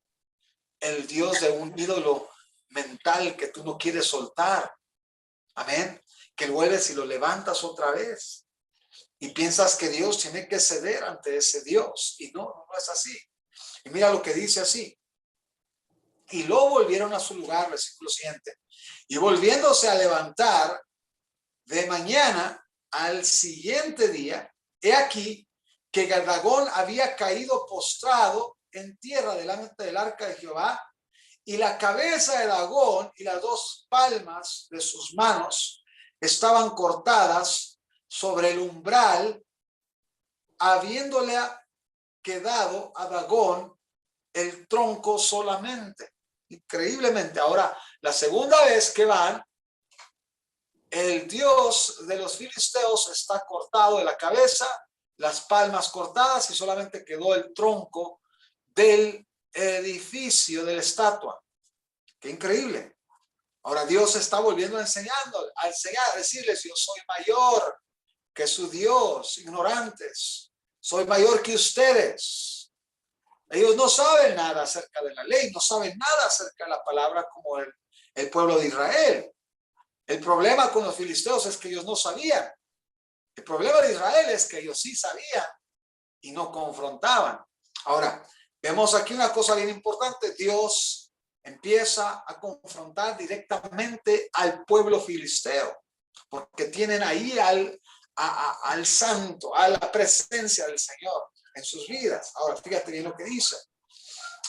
El Dios de un ídolo mental que tú no quieres soltar. Amén. Que vuelves y lo levantas otra vez. Y piensas que Dios tiene que ceder ante ese Dios. Y no es así. Y mira lo que dice así. Y lo volvieron a su lugar, versículo siguiente. Y volviéndose a levantar de mañana al siguiente día, he aquí que Dagón había caído postrado en tierra delante del arca de Jehová, y la cabeza de Dagón y las dos palmas de sus manos estaban cortadas sobre el umbral, habiéndole quedado a Dagón el tronco solamente. Increíblemente. Ahora, la segunda vez que van, el Dios de los filisteos está cortado de la cabeza, las palmas cortadas y solamente quedó el tronco del edificio, de la estatua. Qué increíble. Ahora Dios está volviendo a enseñar, a decirles, yo soy mayor que su Dios, ignorantes. Soy mayor que ustedes. Ellos no saben nada acerca de la ley, no saben nada acerca de la palabra como el pueblo de Israel. El problema con los filisteos es que ellos no sabían. El problema de Israel es que ellos sí sabían y no confrontaban. Ahora, vemos aquí una cosa bien importante. Dios empieza a confrontar directamente al pueblo filisteo, porque tienen ahí al santo, a la presencia del Señor en sus vidas. Ahora, fíjate bien lo que dice.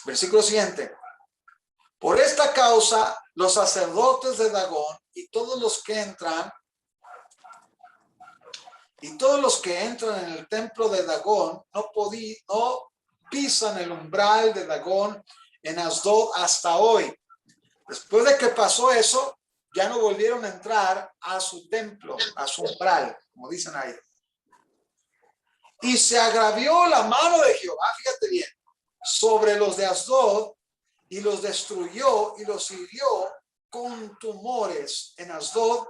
Versículo siguiente. esta causa, los sacerdotes de Dagón y todos los que entran en el templo de Dagón no pisan el umbral de Dagón en Asdod hasta hoy. Después de que pasó eso, ya no volvieron a entrar a su templo, a su umbral, como dicen ahí. Y se agravió la mano de Jehová, fíjate bien, sobre los de Asdod, y los destruyó y los hirió con tumores en Asdod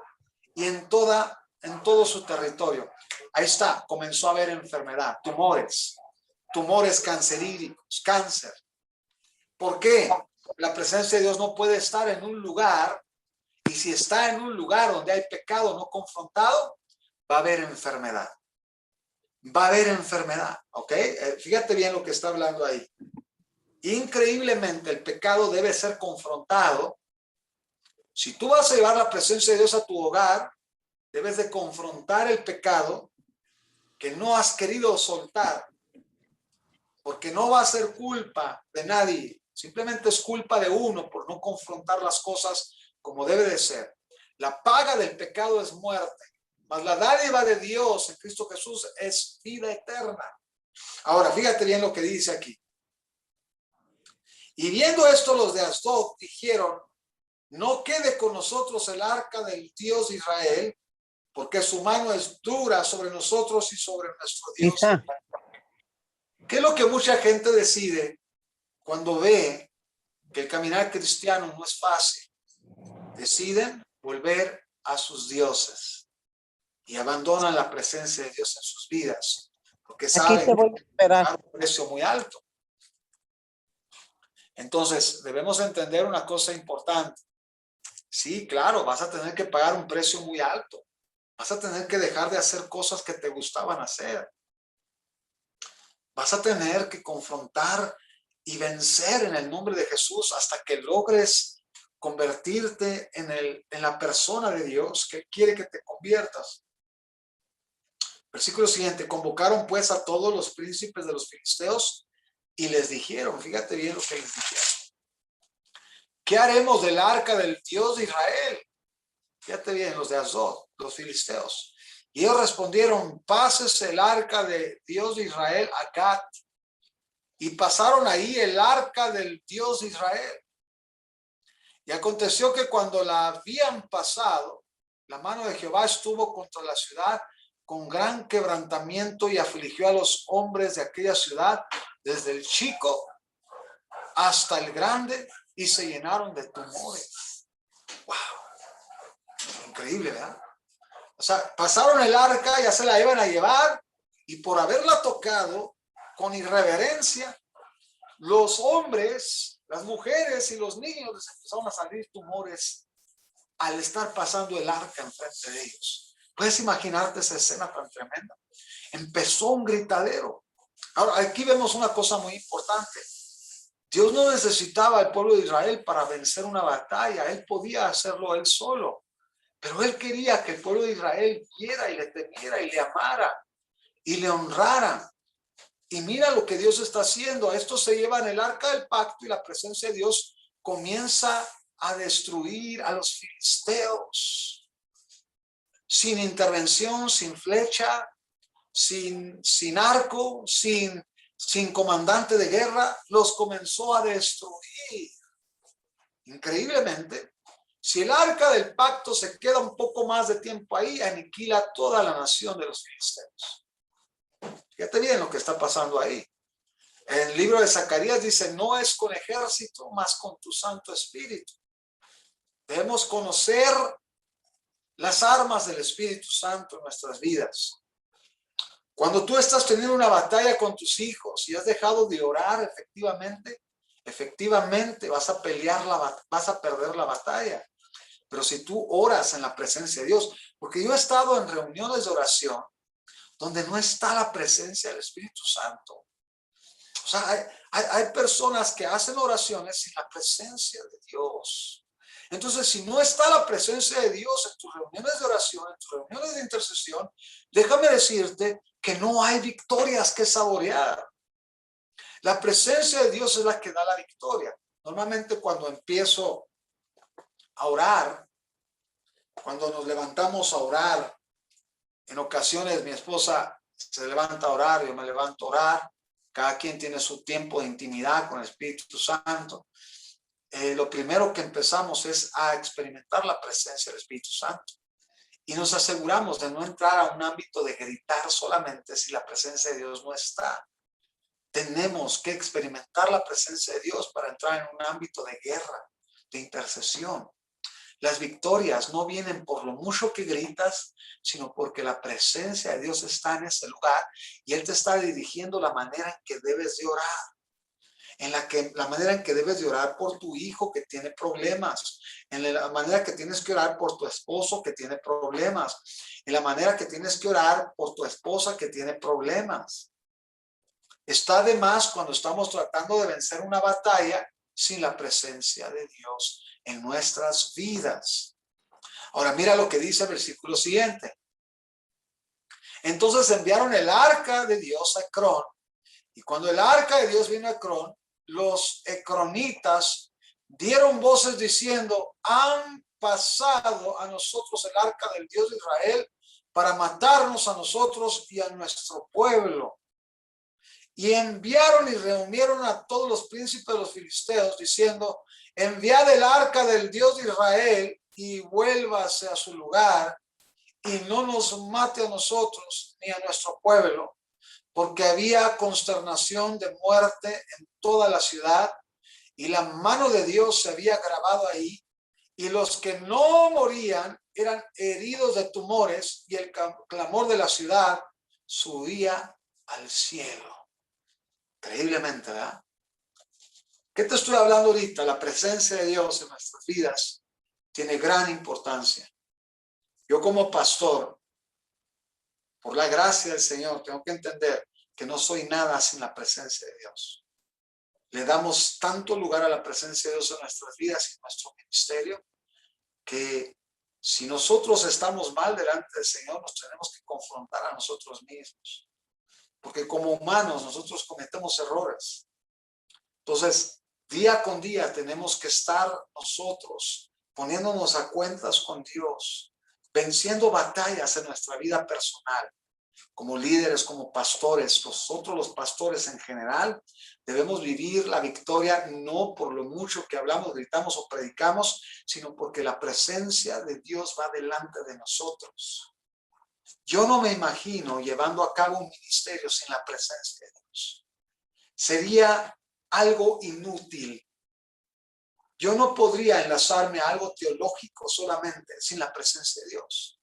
y en todo su territorio. Ahí está, comenzó a haber enfermedad, tumores cancerígenos, cáncer. ¿Por qué? La presencia de Dios no puede estar en un lugar, y si está en un lugar donde hay pecado no confrontado, va a haber enfermedad. Va a haber enfermedad, ¿ok? Fíjate bien lo que está hablando ahí. Increíblemente, el pecado debe ser confrontado. Si tú vas a llevar la presencia de Dios a tu hogar, debes de confrontar el pecado que no has querido soltar, porque no va a ser culpa de nadie, simplemente es culpa de uno por no confrontar las cosas como debe de ser. La paga del pecado es muerte, mas la dádiva de Dios en Cristo Jesús es vida eterna. Ahora, fíjate bien lo que dice aquí. Y viendo esto, los de Asdod dijeron: no quede con nosotros el arca del Dios de Israel, porque su mano es dura sobre nosotros y sobre nuestro Dios. ¿Qué es lo que mucha gente decide cuando ve que el caminar cristiano no es fácil? Deciden volver a sus dioses y abandonan la presencia de Dios en sus vidas, porque saben que pagan un precio muy alto. Entonces, debemos entender una cosa importante. Sí, claro, vas a tener que pagar un precio muy alto. Vas a tener que dejar de hacer cosas que te gustaban hacer. Vas a tener que confrontar y vencer en el nombre de Jesús hasta que logres convertirte en la persona de Dios que quiere que te conviertas. Versículo siguiente: convocaron pues a todos los príncipes de los filisteos y les dijeron, fíjate bien lo que les dijeron: ¿qué haremos del arca del Dios de Israel? Fíjate bien, los de Asdod, los filisteos. Y ellos respondieron: pásese el arca de Dios de Israel a Gat. Y pasaron ahí el arca del Dios de Israel. Y aconteció que cuando la habían pasado, la mano de Jehová estuvo contra la ciudad con gran quebrantamiento y afligió a los hombres de aquella ciudad, desde el chico hasta el grande, y se llenaron de tumores. ¡Wow! Increíble, ¿verdad? O sea, pasaron el arca, ya se la iban a llevar, y por haberla tocado con irreverencia, los hombres, las mujeres y los niños les empezaron a salir tumores al estar pasando el arca enfrente de ellos. ¿Puedes imaginarte esa escena tan tremenda? Empezó un gritadero. Ahora, aquí vemos una cosa muy importante. Dios no necesitaba al pueblo de Israel para vencer una batalla. Él podía hacerlo él solo. Pero él quería que el pueblo de Israel viera y le temiera y le amara y le honrara. Y mira lo que Dios está haciendo. Estos se llevan el arca del pacto y la presencia de Dios comienza a destruir a los filisteos. Sin intervención, sin flecha, sin arco, sin comandante de guerra, los comenzó a destruir. Increíblemente, si el arca del pacto se queda un poco más de tiempo ahí, aniquila toda la nación de los filisteos. Fíjate bien lo que está pasando ahí. En el libro de Zacarías dice: no es con ejército, mas con tu Santo Espíritu. Debemos conocer las armas del Espíritu Santo en nuestras vidas. Cuando tú estás teniendo una batalla con tus hijos y has dejado de orar efectivamente vas a perder la batalla. Pero si tú oras en la presencia de Dios, porque yo he estado en reuniones de oración donde no está la presencia del Espíritu Santo. O sea, hay personas que hacen oraciones sin la presencia de Dios. Entonces, si no está la presencia de Dios en tus reuniones de oración, en tus reuniones de intercesión, déjame decirte que no hay victorias que saborear. La presencia de Dios es la que da la victoria. Normalmente cuando empiezo a orar, cuando nos levantamos a orar, en ocasiones mi esposa se levanta a orar, yo me levanto a orar, cada quien tiene su tiempo de intimidad con el Espíritu Santo. Lo primero que empezamos es a experimentar la presencia del Espíritu Santo y nos aseguramos de no entrar a un ámbito de gritar solamente si la presencia de Dios no está. Tenemos que experimentar la presencia de Dios para entrar en un ámbito de guerra, de intercesión. Las victorias no vienen por lo mucho que gritas, sino porque la presencia de Dios está en ese lugar y Él te está dirigiendo la manera en que debes de orar. La manera en que debes de orar por tu hijo que tiene problemas, en la manera que tienes que orar por tu esposo que tiene problemas, en la manera que tienes que orar por tu esposa que tiene problemas. Está de más cuando estamos tratando de vencer una batalla sin la presencia de Dios en nuestras vidas. Ahora mira lo que dice el versículo siguiente. Entonces enviaron el arca de Dios a Ecrón, y cuando el arca de Dios vino a Ecrón, los ecronitas dieron voces diciendo: han pasado a nosotros el arca del Dios de Israel para matarnos a nosotros y a nuestro pueblo. Y enviaron y reunieron a todos los príncipes de los filisteos diciendo: enviad el arca del Dios de Israel y vuélvase a su lugar y no nos mate a nosotros ni a nuestro pueblo, porque había consternación de muerte en toda la ciudad y la mano de Dios se había grabado ahí, y los que no morían eran heridos de tumores, y el clamor de la ciudad subía al cielo. Increíblemente, ¿verdad? ¿Qué te estoy hablando ahorita? La presencia de Dios en nuestras vidas tiene gran importancia. Yo como pastor, por la gracia del Señor, tengo que entender que no soy nada sin la presencia de Dios. Le damos tanto lugar a la presencia de Dios en nuestras vidas y en nuestro ministerio, que si nosotros estamos mal delante del Señor, nos tenemos que confrontar a nosotros mismos. Porque como humanos nosotros cometemos errores. Entonces, día con día tenemos que estar nosotros poniéndonos a cuentas con Dios, venciendo batallas en nuestra vida personal. Como líderes, como pastores, nosotros los pastores en general debemos vivir la victoria no por lo mucho que hablamos, gritamos o predicamos, sino porque la presencia de Dios va delante de nosotros. Yo no me imagino llevando a cabo un ministerio sin la presencia de Dios. Sería algo inútil. Yo no podría enlazarme a algo teológico solamente sin la presencia de Dios.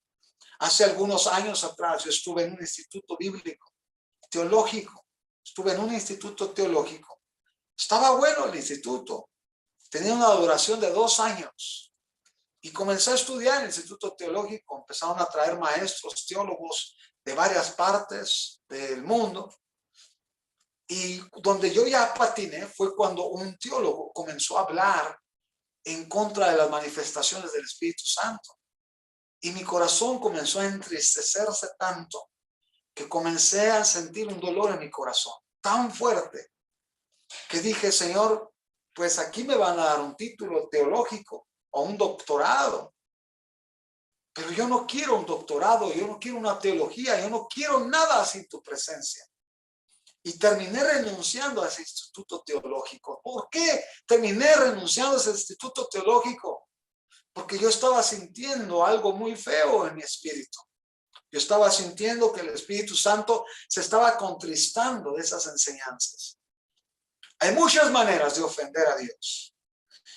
Hace algunos años atrás yo estuve en un instituto bíblico, teológico. Estuve en un instituto teológico. Estaba bueno el instituto. Tenía una duración de 2 años. Y comencé a estudiar en el instituto teológico. Empezaron a traer maestros, teólogos de varias partes del mundo. Y donde yo ya patiné fue cuando un teólogo comenzó a hablar en contra de las manifestaciones del Espíritu Santo. Y mi corazón comenzó a entristecerse tanto que comencé a sentir un dolor en mi corazón tan fuerte que dije: Señor, pues aquí me van a dar un título teológico o un doctorado, pero yo no quiero un doctorado, yo no quiero una teología, yo no quiero nada sin tu presencia. Y terminé renunciando a ese instituto teológico. ¿Por qué terminé renunciando a ese instituto teológico? Porque yo estaba sintiendo algo muy feo en mi espíritu. Yo estaba sintiendo que el Espíritu Santo se estaba contristando de esas enseñanzas. Hay muchas maneras de ofender a Dios.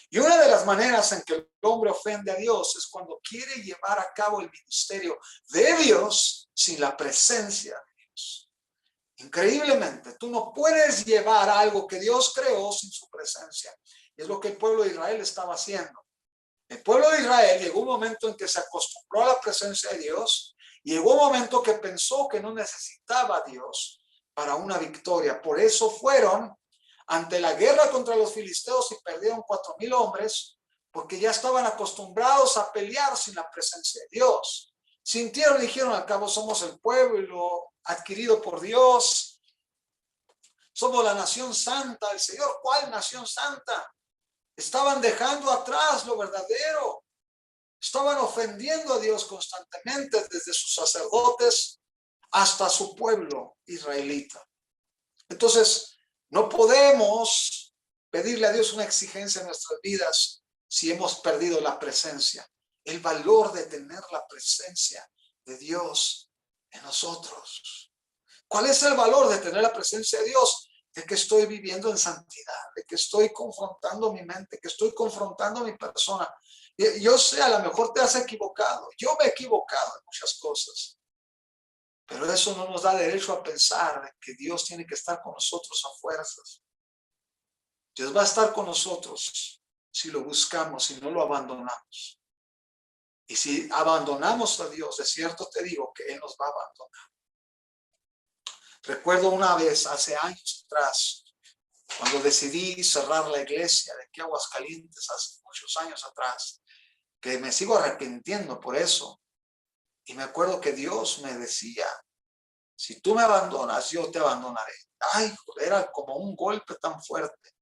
Y una de las maneras en que el hombre ofende a Dios es cuando quiere llevar a cabo el ministerio de Dios sin la presencia de Dios. Increíblemente, tú no puedes llevar algo que Dios creó sin su presencia. Y es lo que el pueblo de Israel estaba haciendo. El pueblo de Israel llegó un momento en que se acostumbró a la presencia de Dios. Y llegó un momento que pensó que no necesitaba a Dios para una victoria. Por eso fueron ante la guerra contra los filisteos y perdieron 4,000 hombres, porque ya estaban acostumbrados a pelear sin la presencia de Dios. Sintieron y dijeron: al cabo somos el pueblo adquirido por Dios, somos la nación santa del Señor. ¿Cuál nación santa? Estaban dejando atrás lo verdadero. Estaban ofendiendo a Dios constantemente, desde sus sacerdotes hasta su pueblo israelita. Entonces, no podemos pedirle a Dios una exigencia en nuestras vidas si hemos perdido la presencia, el valor de tener la presencia de Dios en nosotros. ¿Cuál es el valor de tener la presencia de Dios? De que estoy viviendo en santidad, de que estoy confrontando mi mente, que estoy confrontando mi persona. Yo sé, a lo mejor te has equivocado. Yo me he equivocado en muchas cosas. Pero eso no nos da derecho a pensar que Dios tiene que estar con nosotros a fuerzas. Dios va a estar con nosotros si lo buscamos y no lo abandonamos. Y si abandonamos a Dios, de cierto te digo que Él nos va a abandonar. Recuerdo una vez, hace años atrás, cuando decidí cerrar la iglesia de aquí a Aguascalientes, hace muchos años atrás, que me sigo arrepintiendo por eso. Y me acuerdo que Dios me decía, si tú me abandonas, yo te abandonaré. Ay, era como un golpe tan fuerte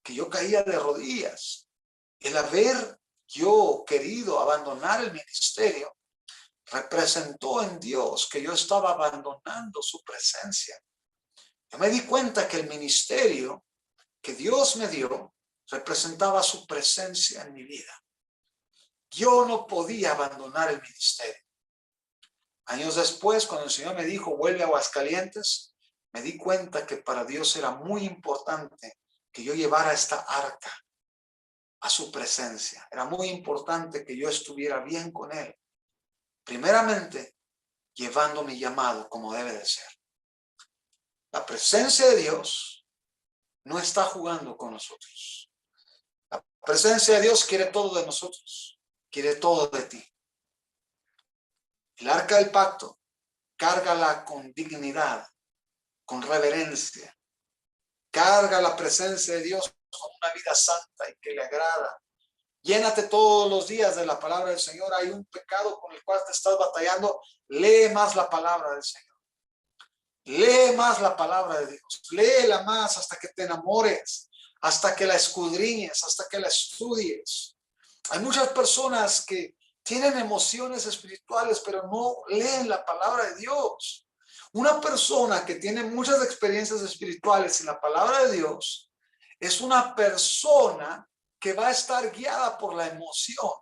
que yo caía de rodillas. El haber yo querido abandonar el ministerio representó en Dios que yo estaba abandonando su presencia. Yo me di cuenta que el ministerio que Dios me dio representaba su presencia en mi vida. Yo no podía abandonar el ministerio. Años después, cuando el Señor me dijo, vuelve a Aguascalientes, me di cuenta que para Dios era muy importante que yo llevara esta arca a su presencia. Era muy importante que yo estuviera bien con Él. Primeramente, llevando mi llamado como debe de ser. La presencia de Dios no está jugando con nosotros. La presencia de Dios quiere todo de nosotros. Quiere todo de ti. El arca del pacto, cárgala con dignidad, con reverencia. Carga la presencia de Dios con una vida santa y que le agrada. Llénate todos los días de la palabra del Señor. Hay un pecado con el cual te estás batallando. Lee más la palabra del Señor. Lee más la palabra de Dios. Léela más hasta que te enamores, hasta que la escudriñes, hasta que la estudies. Hay muchas personas que tienen emociones espirituales, pero no leen la palabra de Dios. Una persona que tiene muchas experiencias espirituales en la palabra de Dios es una persona que va a estar guiada por la emoción.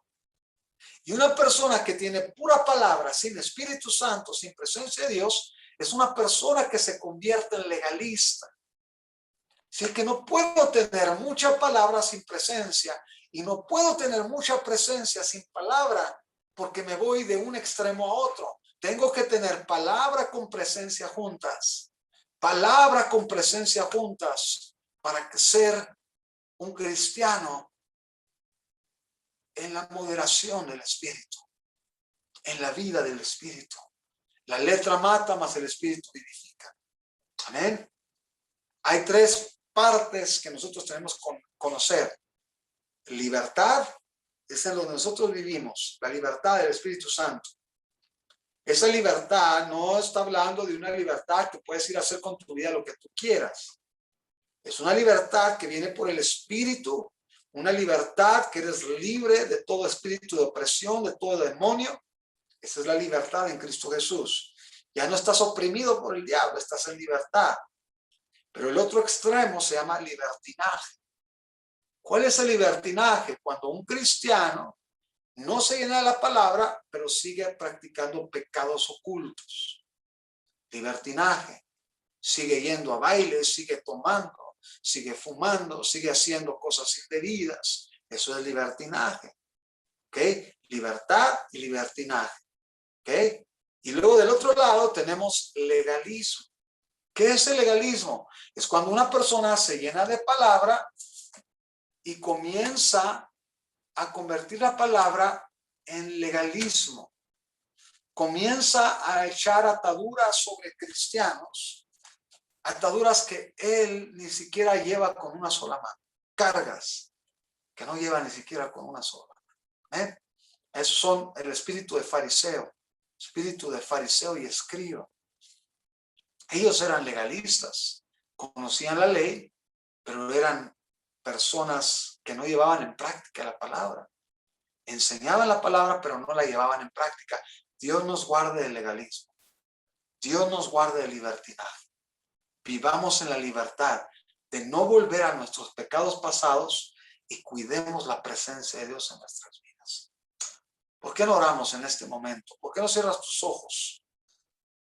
Y una persona que tiene pura palabra, sin Espíritu Santo, sin presencia de Dios, es una persona que se convierte en legalista. Así que no puedo tener mucha palabra sin presencia y no puedo tener mucha presencia sin palabra porque me voy de un extremo a otro. Tengo que tener palabra con presencia juntas. Palabra con presencia juntas para ser un cristiano en la moderación del Espíritu, en la vida del Espíritu. La letra mata, mas el Espíritu vivifica. Amén. Hay tres partes que nosotros tenemos que conocer. Libertad es en donde nosotros vivimos, la libertad del Espíritu Santo. Esa libertad no está hablando de una libertad que puedes ir a hacer con tu vida lo que tú quieras. Es una libertad que viene por el Espíritu, una libertad que eres libre de todo espíritu de opresión, de todo demonio. Esa es la libertad en Cristo Jesús. Ya no estás oprimido por el diablo, estás en libertad. Pero el otro extremo se llama libertinaje. ¿Cuál es el libertinaje? Cuando un cristiano no se llena de la palabra, pero sigue practicando pecados ocultos. Libertinaje. Sigue yendo a bailes, sigue tomando, sigue fumando, sigue haciendo cosas indebidas. Eso es libertinaje. ¿Ok? Libertad y libertinaje. ¿Ok? Y luego del otro lado tenemos legalismo. ¿Qué es el legalismo? Es cuando una persona se llena de palabra y comienza a convertir la palabra en legalismo. Comienza a echar ataduras sobre cristianos, ataduras que él ni siquiera lleva con una sola mano, cargas que no lleva ni siquiera con una sola mano. Esos son el espíritu de fariseo y escriba. Ellos eran legalistas, conocían la ley, pero eran personas que no llevaban en práctica la palabra. enseñaban la palabra, pero no la llevaban en práctica. Dios nos guarde del legalismo. Dios nos guarde del libertinaje. Vivamos en la libertad de no volver a nuestros pecados pasados y cuidemos la presencia de Dios en nuestras vidas. ¿Por qué no oramos en este momento? ¿Por qué no cierras tus ojos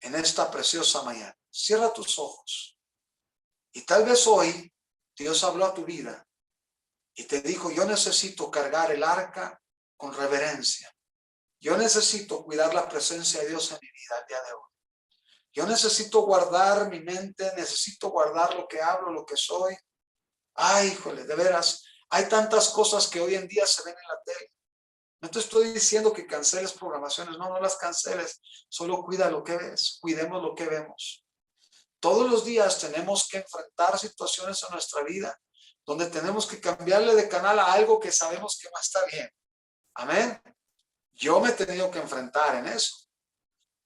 en esta preciosa mañana? Cierra tus ojos. Y tal vez hoy Dios habló a tu vida y te dijo, yo necesito cargar el arca con reverencia. Yo necesito cuidar la presencia de Dios en mi vida el día de hoy. Yo necesito guardar mi mente, necesito guardar lo que hablo, lo que soy. Ay, híjole, de veras, hay tantas cosas que hoy en día se ven en la tele. No te estoy diciendo que canceles programaciones, no las canceles, solo cuida lo que ves, cuidemos lo que vemos. Todos los días tenemos que enfrentar situaciones en nuestra vida donde tenemos que cambiarle de canal a algo que sabemos que no está bien. Amén. Yo me he tenido que enfrentar en eso.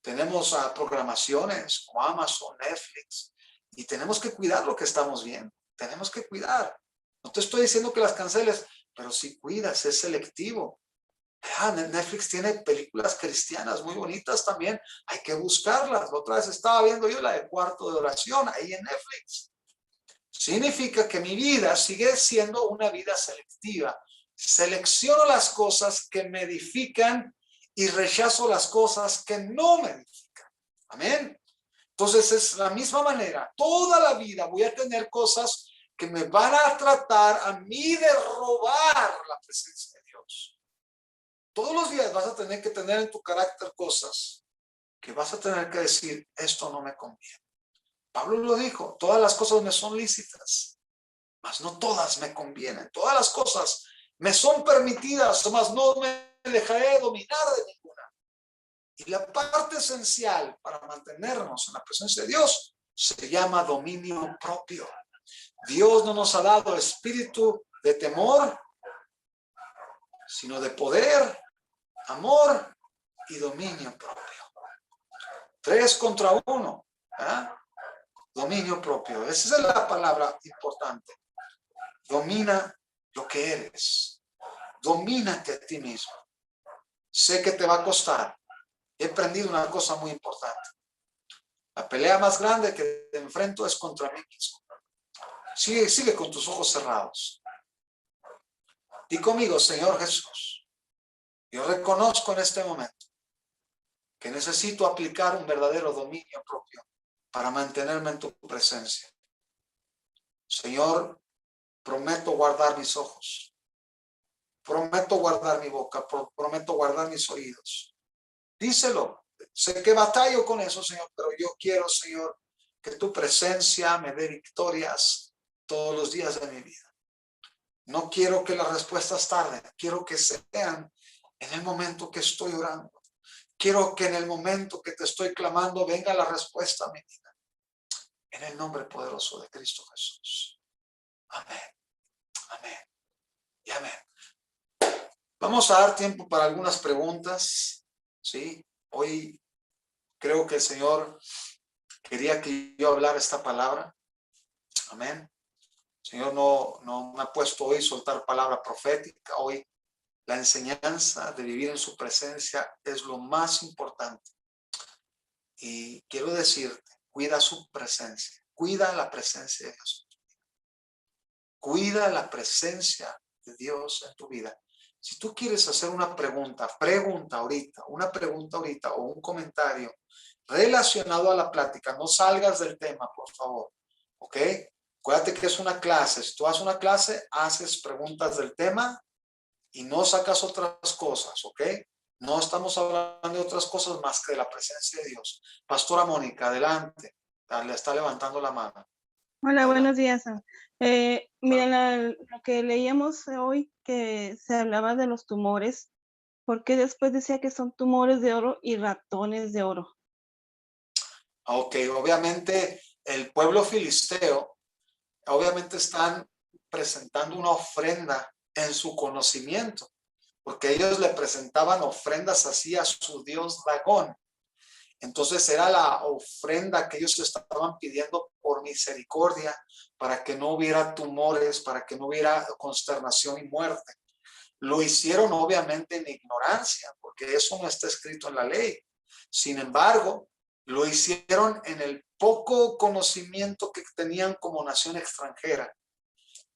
Tenemos programaciones como Amazon, Netflix, y tenemos que cuidar lo que estamos viendo. Tenemos que cuidar. No te estoy diciendo que las canceles, pero si cuidas, es selectivo. Netflix tiene películas cristianas muy bonitas también. Hay que buscarlas. La otra vez estaba viendo yo la de Cuarto de Oración ahí en Netflix. Significa que mi vida sigue siendo una vida selectiva. Selecciono las cosas que me edifican y rechazo las cosas que no me edifican. Amén. Entonces es la misma manera. Toda la vida voy a tener cosas que me van a tratar a mí de robar la presencia de Dios. Todos los días vas a tener que tener en tu carácter cosas que vas a tener que decir, esto no me conviene. Pablo lo dijo, todas las cosas me son lícitas, mas no todas me convienen. Todas las cosas me son permitidas, mas no me dejaré dominar de ninguna. Y la parte esencial para mantenernos en la presencia de Dios se llama dominio propio. Dios no nos ha dado espíritu de temor, sino de poder, amor y dominio propio. 3 contra 1. Dominio propio. Esa es la palabra importante. Domina lo que eres. Domínate a ti mismo. Sé que te va a costar. He aprendido una cosa muy importante. La pelea más grande que te enfrento es contra mí mismo. Sigue con tus ojos cerrados. Di conmigo, Señor Jesús, yo reconozco en este momento que necesito aplicar un verdadero dominio propio para mantenerme en tu presencia. Señor, prometo guardar mis ojos. Prometo guardar mi boca. Prometo guardar mis oídos. Díselo. Sé que batallo con eso, Señor, pero yo quiero, Señor, que tu presencia me dé victorias todos los días de mi vida. No quiero que las respuestas tarden. Quiero que sean en el momento que estoy orando. Quiero que en el momento que te estoy clamando venga la respuesta a mi vida. En el nombre poderoso de Cristo Jesús. Amén. Amén. Y amén. Vamos a dar tiempo para algunas preguntas. ¿Sí? Hoy creo que el Señor quería que yo hablara esta palabra. Amén. El Señor no me ha puesto hoy a soltar palabra profética. Hoy la enseñanza de vivir en su presencia es lo más importante. Y quiero decirte, cuida su presencia. Cuida la presencia de Dios. Cuida la presencia de Dios en tu vida. Si tú quieres hacer una pregunta ahorita o un comentario relacionado a la plática, no salgas del tema, por favor. ¿Ok? Acuérdate que es una clase. Si tú haces una clase, haces preguntas del tema y no sacas otras cosas, ¿ok? No estamos hablando de otras cosas más que de la presencia de Dios. Pastora Mónica, adelante. Le está levantando la mano. Hola, Adelante. buenos días. Miren, lo que leíamos hoy, que se hablaba de los tumores, porque después decía que son tumores de oro y ratones de oro. Ok, obviamente el pueblo filisteo, obviamente están presentando una ofrenda en su conocimiento, porque ellos le presentaban ofrendas así a su dios Dagón. Entonces era la ofrenda que ellos estaban pidiendo por misericordia, para que no hubiera tumores, para que no hubiera consternación y muerte. Lo hicieron obviamente en ignorancia, porque eso no está escrito en la ley. Sin embargo, lo hicieron en el poco conocimiento que tenían como nación extranjera.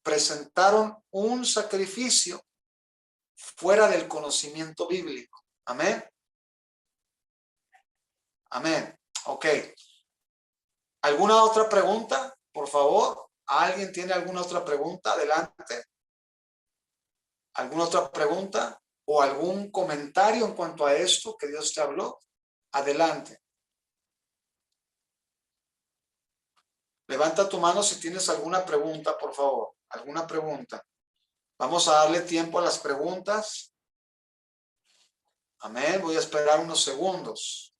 Presentaron un sacrificio fuera del conocimiento bíblico. Amén. Amén. Ok. ¿Alguna otra pregunta? Por favor. ¿Alguien tiene alguna otra pregunta? Adelante. ¿Alguna otra pregunta o algún comentario en cuanto a esto que Dios te habló? Adelante. Levanta tu mano si tienes alguna pregunta, por favor. ¿Alguna pregunta? Vamos a darle tiempo a las preguntas. Amén. Voy a esperar unos segundos.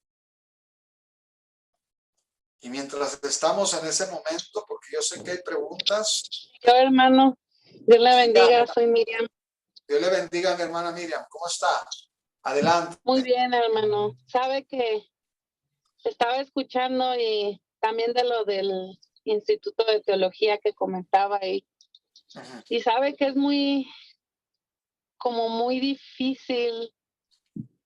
Y mientras estamos en ese momento, porque yo sé que hay preguntas. Yo, hermano, Dios le bendiga, soy Miriam. Dios le bendiga a mi hermana Miriam. ¿Cómo está? Adelante. Muy bien, hermano. Sabe que estaba escuchando y también de lo del Instituto de Teología que comentaba ahí. Y sabe que es muy difícil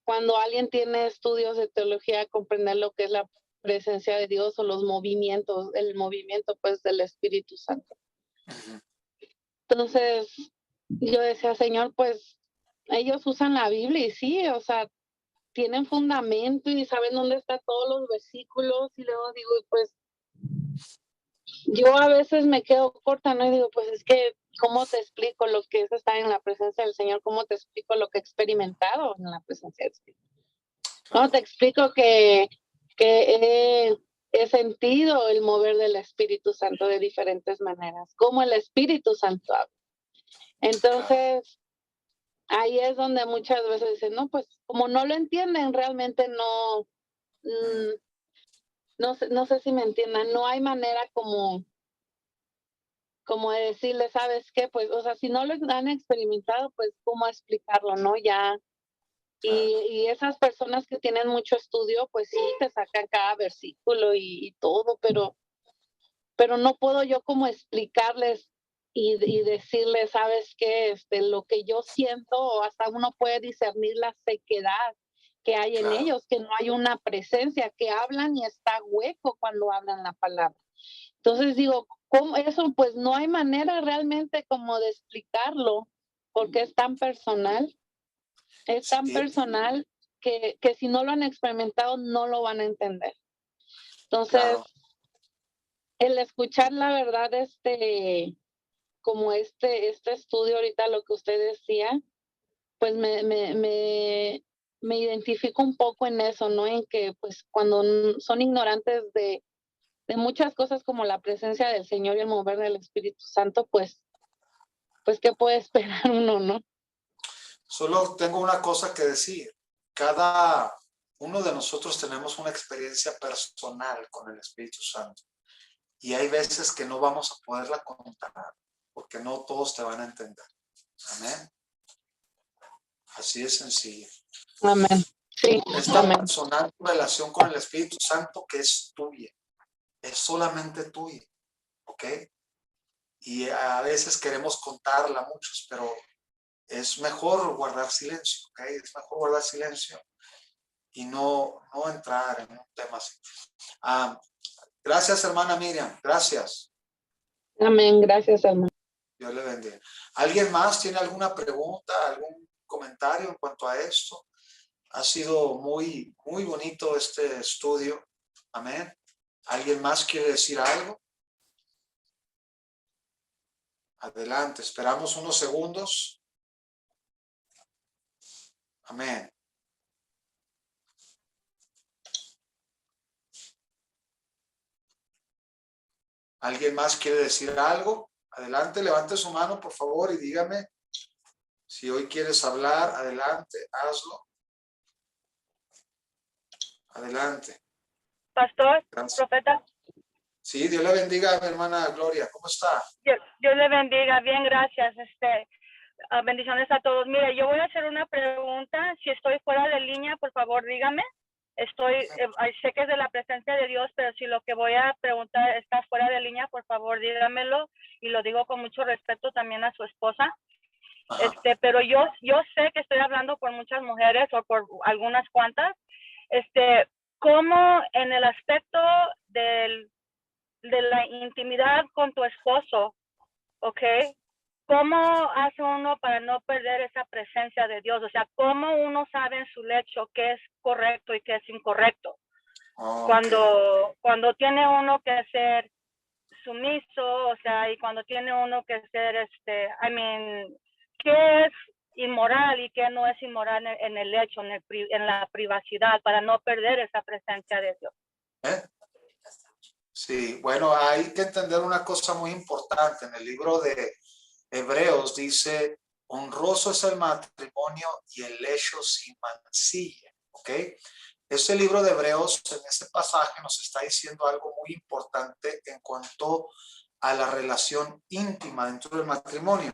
cuando alguien tiene estudios de teología comprender lo que es la presencia de Dios o los movimientos, el movimiento pues del Espíritu Santo. Entonces yo decía, Señor, pues ellos usan la Biblia y sí, o sea, tienen fundamento y saben dónde están todos los versículos, y luego digo, pues yo a veces me quedo corta, ¿no? Y digo, pues es que, ¿cómo te explico lo que es estar en la presencia del Señor? ¿Cómo te explico lo que he experimentado en la presencia del Señor? ¿Cómo te explico que he sentido el mover del Espíritu Santo de diferentes maneras? ¿Cómo el Espíritu Santo habla? Entonces, ahí es donde muchas veces dicen, no, pues como no lo entienden, realmente no, no sé si me entiendan, no hay manera como de decirle, ¿sabes qué? Pues, o sea, si no lo han experimentado, pues, ¿cómo explicarlo, no? Ya, y esas personas que tienen mucho estudio, pues sí, te sacan cada versículo y todo, pero no puedo yo como explicarles y decirles, ¿sabes qué? Lo que yo siento, o hasta uno puede discernir la sequedad que hay en ellos, que no hay una presencia, que hablan y está hueco cuando hablan la palabra. Entonces digo, ¿cómo eso? Pues no hay manera realmente como de explicarlo, porque es tan personal, que si no lo han experimentado no lo van a entender. Entonces, el escuchar la verdad, como este estudio ahorita, lo que usted decía, pues me identifico un poco en eso, ¿no? En que pues cuando son ignorantes de muchas cosas como la presencia del Señor y el mover del Espíritu Santo, pues ¿qué puede esperar uno, no? Solo tengo una cosa que decir. Cada uno de nosotros tenemos una experiencia personal con el Espíritu Santo. Y hay veces que no vamos a poderla contar, porque no todos te van a entender. Amén. Así de sencillo. Amén. Sí, esta amén. personal relación con el Espíritu Santo que es tuya, es solamente tuya, ¿ok? Y a veces queremos contarla a muchos, pero es mejor guardar silencio, ¿ok? Es mejor guardar silencio y no entrar en un tema así. Gracias, hermana Miriam, gracias. Amén, gracias, hermano. Dios le bendiga. ¿Alguien más tiene alguna pregunta, algún comentario en cuanto a esto? Ha sido muy, muy bonito este estudio. Amén. ¿Alguien más quiere decir algo? Adelante, esperamos unos segundos. Amén. ¿Alguien más quiere decir algo? Adelante, levante su mano, por favor, y dígame si hoy quieres hablar. Adelante, hazlo. Adelante. Pastor, Gracias. profeta. Sí, Dios le bendiga a mi hermana Gloria. ¿Cómo está? Dios le bendiga. Bien, gracias. Bendiciones a todos. Mire, yo voy a hacer una pregunta. Si estoy fuera de línea, por favor, dígame. Sé que es de la presencia de Dios, pero si lo que voy a preguntar está fuera de línea, por favor, dígamelo. Y lo digo con mucho respeto también a su esposa. Pero yo sé que estoy hablando por muchas mujeres o por algunas cuantas, como en el aspecto de la intimidad con tu esposo, ¿ok? ¿Cómo hace uno para no perder esa presencia de Dios? O sea, ¿cómo uno sabe en su lecho qué es correcto y qué es incorrecto? Okay. Cuando tiene uno que ser sumiso, o sea, y cuando tiene uno que ser, ¿qué es inmoral y qué no es inmoral en el lecho, en la privacidad, para no perder esa presencia de Dios? Sí, bueno, hay que entender una cosa muy importante. En el libro de Hebreos dice, honroso es el matrimonio y el lecho sin mancilla, ¿ok? Este libro de Hebreos, en este pasaje, nos está diciendo algo muy importante en cuanto a la relación íntima dentro del matrimonio.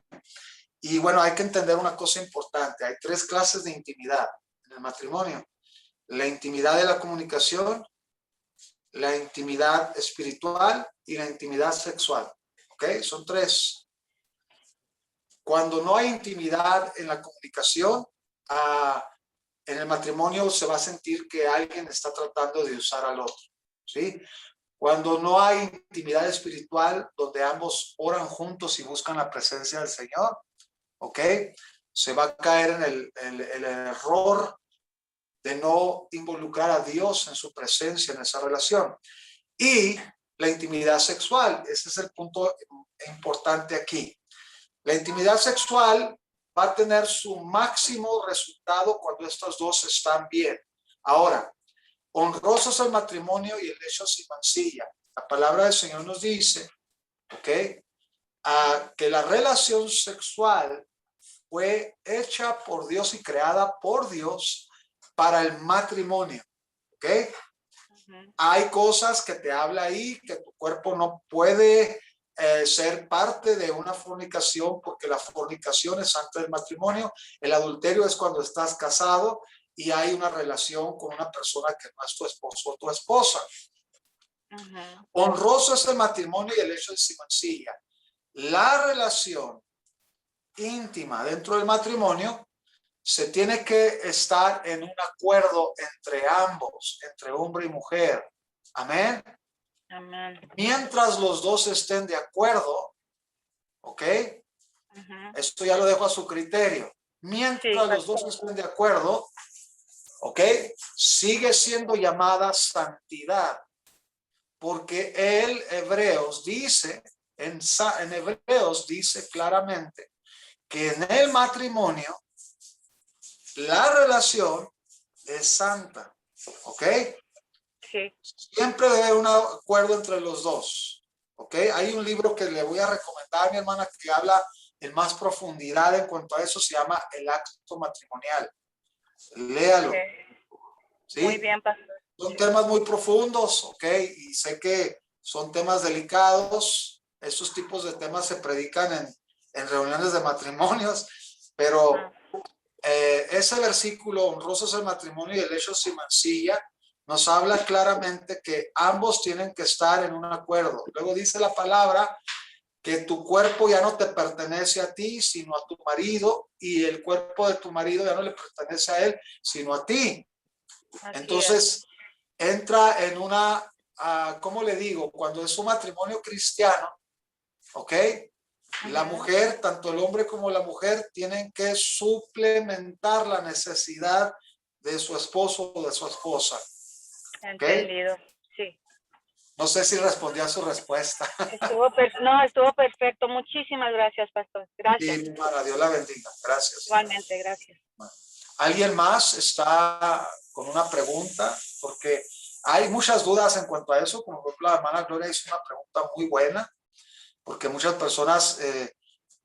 Y bueno, hay que entender una cosa importante. Hay 3 clases de intimidad en el matrimonio. La intimidad de la comunicación, la intimidad espiritual y la intimidad sexual. ¿Ok? Son 3. Cuando no hay intimidad en la comunicación, en el matrimonio se va a sentir que alguien está tratando de usar al otro. ¿Sí? Cuando no hay intimidad espiritual, donde ambos oran juntos y buscan la presencia del Señor, ¿ok? Se va a caer en el error de no involucrar a Dios en su presencia en esa relación. Y la intimidad sexual, ese es el punto importante aquí. La intimidad sexual va a tener su máximo resultado cuando estos dos están bien. Ahora, honroso es el matrimonio y el lecho sin mancilla. La palabra del Señor nos dice, ¿ok? Que la relación sexual fue hecha por Dios y creada por Dios para el matrimonio, ¿ok? Hay cosas que te habla ahí que tu cuerpo no puede ser parte de una fornicación, porque la fornicación es antes del matrimonio. El adulterio es cuando estás casado y hay una relación con una persona que no es tu esposo o tu esposa. Honroso es el matrimonio y el hecho de sin mancilla. La relación íntima dentro del matrimonio se tiene que estar en un acuerdo entre ambos, entre hombre y mujer. Amén. Amén. Mientras los dos estén de acuerdo, ¿ok? Esto ya lo dejo a su criterio. Mientras los dos estén de acuerdo, ¿ok? Sigue siendo llamada santidad, porque el Hebreos dice, en Hebreos dice claramente que en el matrimonio la relación es santa, ¿ok? Sí. Siempre debe haber un acuerdo entre los dos, ¿ok? Hay un libro que le voy a recomendar a mi hermana que habla en más profundidad en cuanto a eso, se llama El acto matrimonial. Léalo. ¿Sí? Muy bien, pastor. Son temas muy profundos, ¿ok? Y sé que son temas delicados. Estos tipos de temas se predican en reuniones de matrimonios, pero ese versículo, honroso es el matrimonio y el lecho sin mancilla, nos habla claramente que ambos tienen que estar en un acuerdo. Luego dice la palabra que tu cuerpo ya no te pertenece a ti, sino a tu marido, y el cuerpo de tu marido ya no le pertenece a él, sino a ti. Entonces, entra en una, ¿cómo le digo? Cuando es un matrimonio cristiano, ¿ok? La mujer, tanto el hombre como la mujer, tienen que suplementar la necesidad de su esposo o de su esposa. Entendido, sí. No sé si respondí a su respuesta. Estuvo perfecto. Muchísimas gracias, pastor. Gracias. Y hermana, Dios la bendiga. Gracias. Igualmente, gracias. ¿Alguien más está con una pregunta? Porque hay muchas dudas en cuanto a eso. Como por ejemplo, la hermana Gloria hizo una pregunta muy buena, porque muchas personas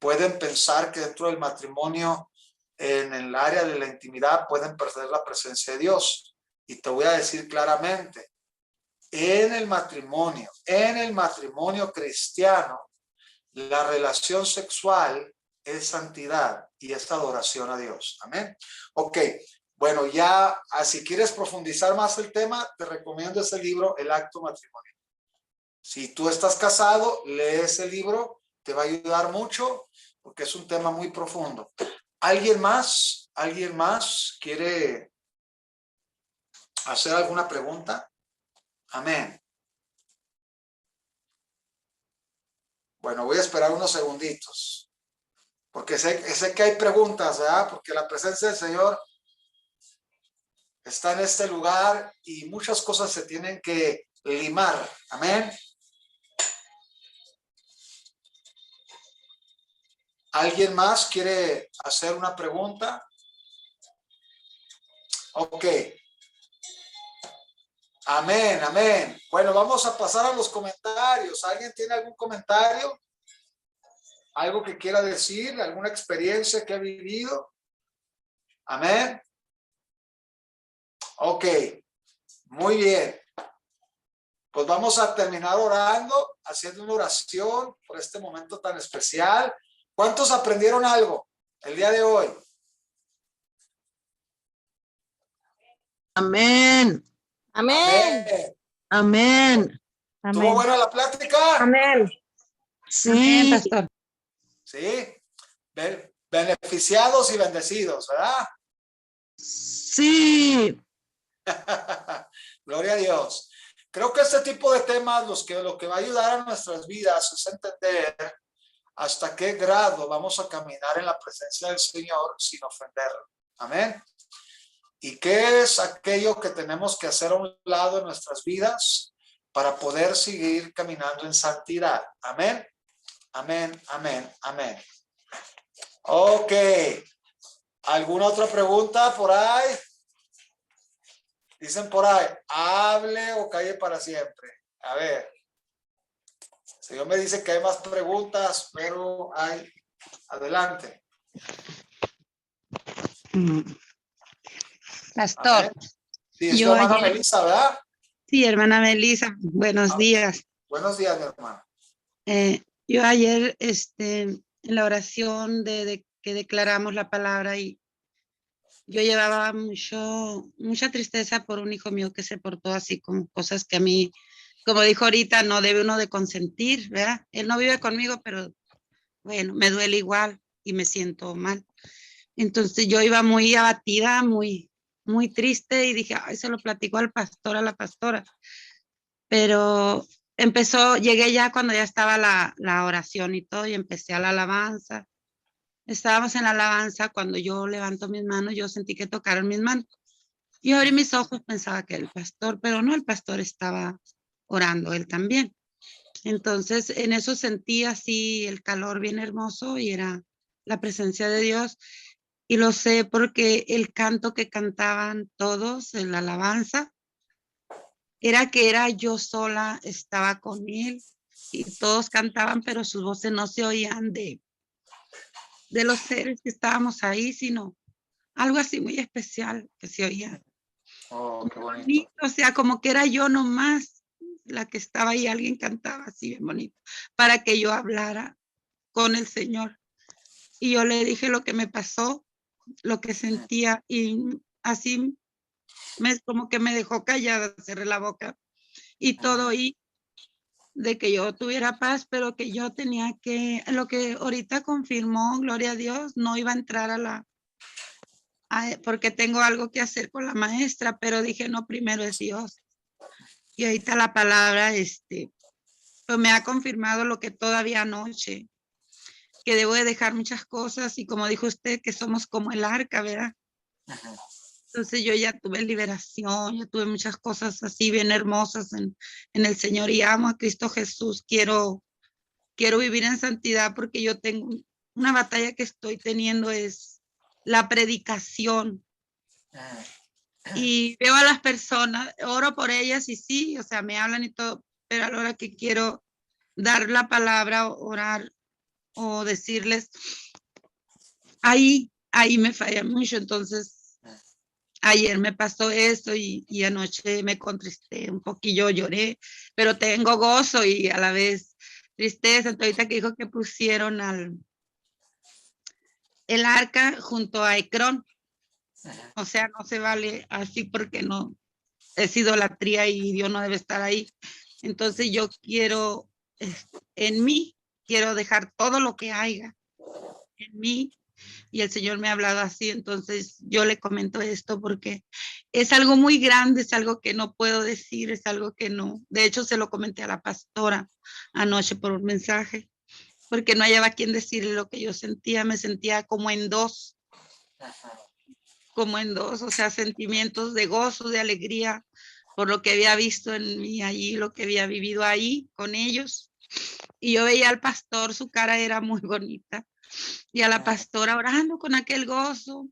pueden pensar que dentro del matrimonio, en el área de la intimidad, pueden perder la presencia de Dios. Y te voy a decir claramente, en el matrimonio cristiano, la relación sexual es santidad y es adoración a Dios. Amén. Ok, bueno, ya si quieres profundizar más el tema, te recomiendo ese libro, El acto matrimonial. Si tú estás casado, lee ese libro, te va a ayudar mucho. porque es un tema muy profundo. ¿Alguien más quiere hacer alguna pregunta? Amén. Bueno, voy a esperar unos segunditos, porque sé que hay preguntas, ¿verdad? Porque la presencia del Señor está en este lugar y muchas cosas se tienen que limar. Amén. ¿Alguien más quiere hacer una pregunta? Ok. Amén, amén. Bueno, vamos a pasar a los comentarios. ¿Alguien tiene algún comentario? ¿Algo que quiera decir? ¿Alguna experiencia que ha vivido? Amén. Ok, muy bien. Pues vamos a terminar orando, haciendo una oración por este momento tan especial. ¿Cuántos aprendieron algo el día de hoy? Amén. Amén. Amén. ¿Estuvo buena la plática? Amén. Sí. Amén, pastor. Sí. Beneficiados y bendecidos, ¿verdad? Sí. Gloria a Dios. Creo que este tipo de temas lo que va a ayudar a nuestras vidas es entender hasta qué grado vamos a caminar en la presencia del Señor sin ofenderlo. Amén. ¿Y qué es aquello que tenemos que hacer a un lado de nuestras vidas para poder seguir caminando en santidad? Amén. Amén, amén, amén. Ok. ¿Alguna otra pregunta por ahí? Dicen por ahí, hable o calle para siempre. A ver. El Señor me dice que hay más preguntas, pero hay. Adelante. Pastor, Amén. Sí, es tu yo hermana ayer, Melissa, ¿verdad? sí, hermana Melissa, buenos días. Buenos días, mi hermano. Yo ayer, en la oración de que declaramos la palabra y yo llevaba mucha tristeza por un hijo mío que se portó así con cosas que a mí, como dijo ahorita, no debe uno de consentir, ¿verdad? Él no vive conmigo, pero bueno, me duele igual y me siento mal. Entonces yo iba muy abatida, muy triste y dije, ay, se lo platico al pastor, a la pastora. Pero llegué ya cuando ya estaba la oración y todo y empecé a la alabanza. Estábamos en la alabanza, cuando yo levanto mis manos, yo sentí que tocaron mis manos. Y abrí mis ojos, pensaba que el pastor, pero no, el pastor estaba orando, él también. Entonces, en eso sentí así el calor bien hermoso y era la presencia de Dios. Y lo sé porque el canto que cantaban todos en la alabanza era que era yo sola, estaba con él y todos cantaban, pero sus voces no se oían de los seres que estábamos ahí, sino algo así muy especial que se oía. Oh, qué bonito. O sea, como que era yo nomás la que estaba ahí, alguien cantaba así bien bonito, para que yo hablara con el Señor. Y yo le dije lo que me pasó, lo que sentía, y así como que me dejó callada, cerré la boca y todo, y de que yo tuviera paz, pero que yo tenía lo que ahorita confirmó, gloria a Dios, no iba a entrar porque tengo algo que hacer con la maestra, pero dije, no, primero es Dios. Y ahorita la palabra, pues me ha confirmado lo que todavía anoche, que debo de dejar muchas cosas y como dijo usted, que somos como el arca, ¿verdad? Entonces yo ya tuve liberación, ya tuve muchas cosas así bien hermosas en el Señor y amo a Cristo Jesús. Quiero vivir en santidad porque yo tengo una batalla que estoy teniendo es la predicación. Y veo a las personas, oro por ellas y sí, o sea, me hablan y todo, pero a la hora que quiero dar la palabra, orar o decirles, ahí me falla mucho. Entonces, ayer me pasó esto y anoche me contristé un poquillo, lloré, pero tengo gozo y a la vez tristeza. Entonces, ahorita que dijo que pusieron el arca junto a Ecrón, o sea, no se vale así porque no es idolatría y Dios no debe estar ahí. Entonces yo quiero, en mí, quiero dejar todo lo que haya en mí y el Señor me ha hablado así. Entonces yo le comento esto porque es algo muy grande, es algo que no puedo decir, es algo que no. De hecho, se lo comenté a la pastora anoche por un mensaje, porque no hallaba quien decirle lo que yo sentía. Me sentía como en dos, o sea, sentimientos de gozo, de alegría por lo que había visto en mí allí, lo que había vivido ahí con ellos. Y yo veía al pastor, su cara era muy bonita, y a la pastora orando con aquel gozo.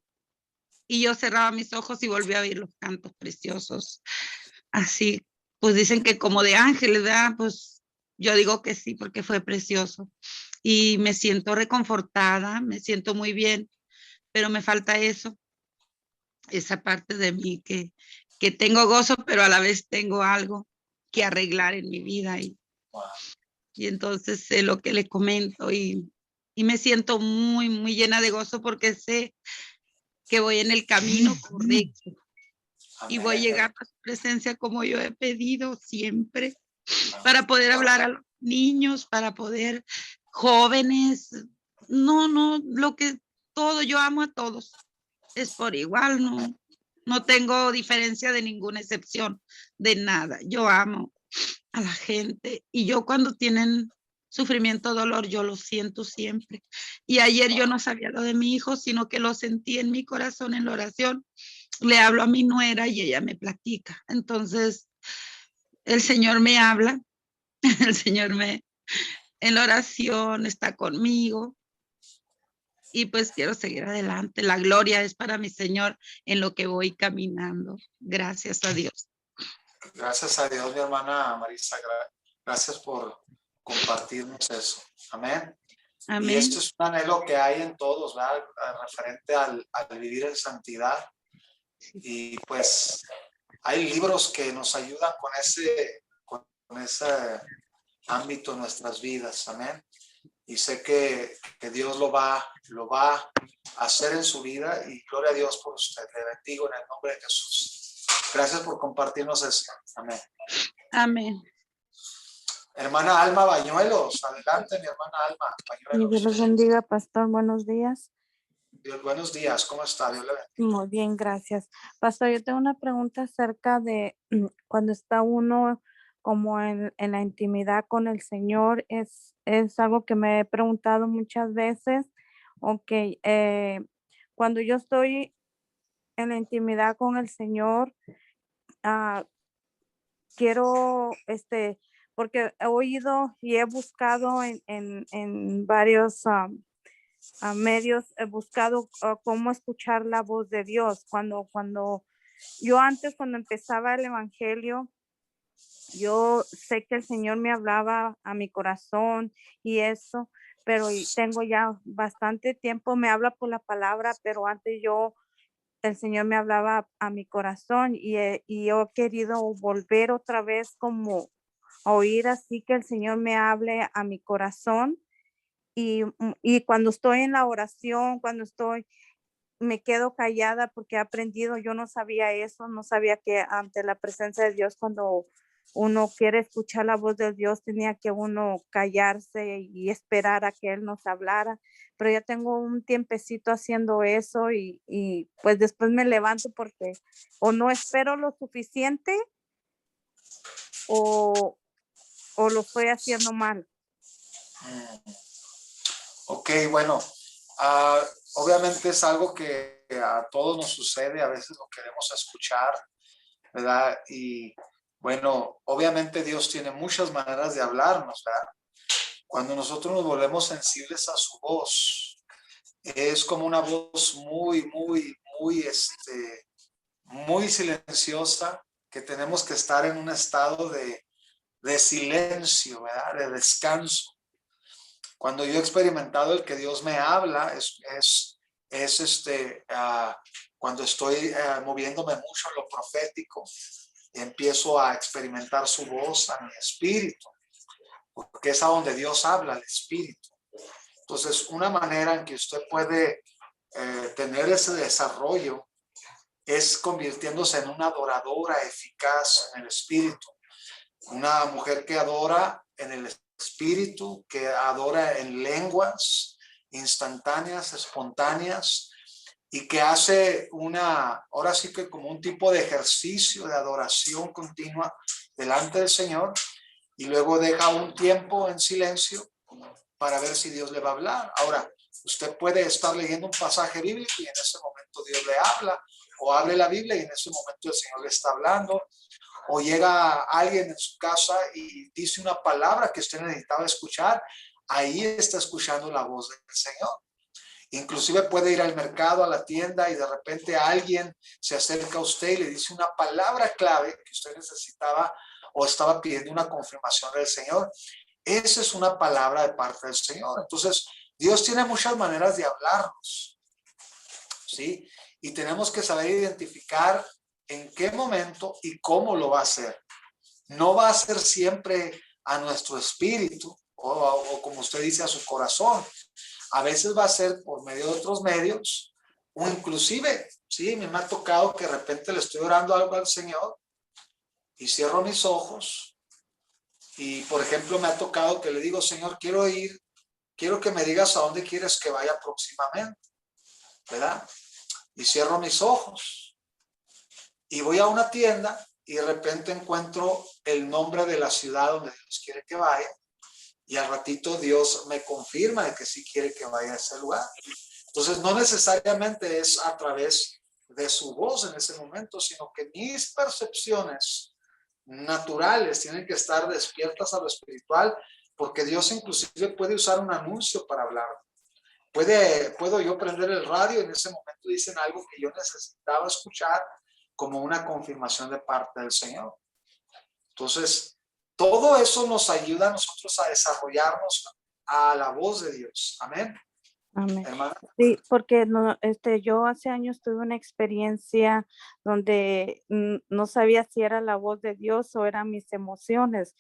Y yo cerraba mis ojos y volví a oír los cantos preciosos. Así, pues dicen que como de ángeles, ¿verdad? Pues yo digo que sí, porque fue precioso. Y me siento reconfortada, me siento muy bien, pero me falta eso, esa parte de mí que tengo gozo, pero a la vez tengo algo que arreglar en mi vida. Y entonces sé lo que le comento y me siento muy, muy llena de gozo porque sé que voy en el camino correcto y voy a llegar a su presencia como yo he pedido siempre, para poder hablar a los niños, para poder jóvenes. No, lo que todo, yo amo a todos, es por igual, no tengo diferencia de ninguna excepción, de nada. Yo amo a la gente y yo cuando tienen sufrimiento, dolor, yo lo siento siempre. Y ayer yo no sabía lo de mi hijo, sino que lo sentí en mi corazón en la oración. Le hablo a mi nuera y ella me platica. Entonces, el Señor me habla, el Señor en la oración está conmigo y pues quiero seguir adelante. La gloria es para mi Señor en lo que voy caminando. Gracias a Dios. Gracias a Dios, mi hermana Marisa. Gracias por compartirnos eso. Amén. Y Amén. esto es un anhelo que hay en todos, ¿verdad? Referente al vivir en santidad. Y pues hay libros que nos ayudan con ese ámbito en nuestras vidas. Amén. Y sé que Dios lo va a hacer en su vida y gloria a Dios por usted. Le bendigo en el nombre de Jesús. Gracias por compartirnos eso. Amén. Amén. Hermana Alma Bañuelos, adelante, mi hermana Alma Bañuelos. Dios los bendiga, pastor. Buenos días. Dios, buenos días, ¿cómo está? Dios le bendiga. Muy bien, gracias. Pastor, yo tengo una pregunta acerca de cuando está uno como en la intimidad con el Señor. Es algo que me he preguntado muchas veces. Ok, cuando yo estoy en la intimidad con el Señor, quiero, porque he oído y he buscado en varios medios, he buscado cómo escuchar la voz de Dios. Cuando yo antes, cuando empezaba el evangelio, yo sé que el Señor me hablaba a mi corazón y eso, pero tengo ya bastante tiempo, me habla por la palabra, pero antes el Señor me hablaba a mi corazón y yo he querido volver otra vez como a oír así que el Señor me hable a mi corazón. Y cuando estoy en la oración, me quedo callada porque he aprendido, yo no sabía eso, no sabía que ante la presencia de Dios, cuando uno quiere escuchar la voz de Dios, tenía que uno callarse y esperar a que Él nos hablara. Pero ya tengo un tiempecito haciendo eso y pues después me levanto porque o no espero lo suficiente o lo estoy haciendo mal. Ok, bueno, obviamente es algo que a todos nos sucede, a veces lo queremos escuchar, ¿verdad? Y bueno, obviamente Dios tiene muchas maneras de hablarnos, ¿verdad? Cuando nosotros nos volvemos sensibles a su voz, es como una voz muy, muy, muy, muy silenciosa, que tenemos que estar en un estado de silencio, ¿verdad? De descanso. Cuando yo he experimentado el que Dios me habla, cuando estoy moviéndome mucho en lo profético, empiezo a experimentar su voz a mi espíritu, porque es a donde Dios habla, el espíritu. Entonces, una manera en que usted puede tener ese desarrollo es convirtiéndose en una adoradora eficaz en el espíritu. Una mujer que adora en el espíritu, que adora en lenguas instantáneas, espontáneas, y que hace ahora sí que como un tipo de ejercicio de adoración continua delante del Señor, y luego deja un tiempo en silencio para ver si Dios le va a hablar. Ahora, usted puede estar leyendo un pasaje bíblico y en ese momento Dios le habla, o abre la Biblia y en ese momento el Señor le está hablando, o llega alguien en su casa y dice una palabra que usted necesitaba escuchar, ahí está escuchando la voz del Señor. Inclusive puede ir al mercado, a la tienda, y de repente alguien se acerca a usted y le dice una palabra clave que usted necesitaba o estaba pidiendo una confirmación del Señor. Esa es una palabra de parte del Señor. Entonces, Dios tiene muchas maneras de hablarnos, ¿sí? Y tenemos que saber identificar en qué momento y cómo lo va a hacer. No va a ser siempre a nuestro espíritu o como usted dice, a su corazón. A veces va a ser por medio de otros medios, o inclusive, sí, me ha tocado que de repente le estoy orando algo al Señor y cierro mis ojos y, por ejemplo, me ha tocado que le digo, Señor, quiero que me digas a dónde quieres que vaya próximamente, ¿verdad? Y cierro mis ojos y voy a una tienda y de repente encuentro el nombre de la ciudad donde Dios quiere que vaya. Y al ratito Dios me confirma de que sí quiere que vaya a ese lugar. Entonces no necesariamente es a través de su voz en ese momento, sino que mis percepciones naturales tienen que estar despiertas a lo espiritual, porque Dios inclusive puede usar un anuncio para hablar. Puedo yo prender el radio y en ese momento dicen algo que yo necesitaba escuchar como una confirmación de parte del Señor. Entonces, todo eso nos ayuda a nosotros a desarrollarnos a la voz de Dios. Amén. Amén. Hermana. Sí, porque no, yo hace años tuve una experiencia donde no sabía si era la voz de Dios o eran mis emociones.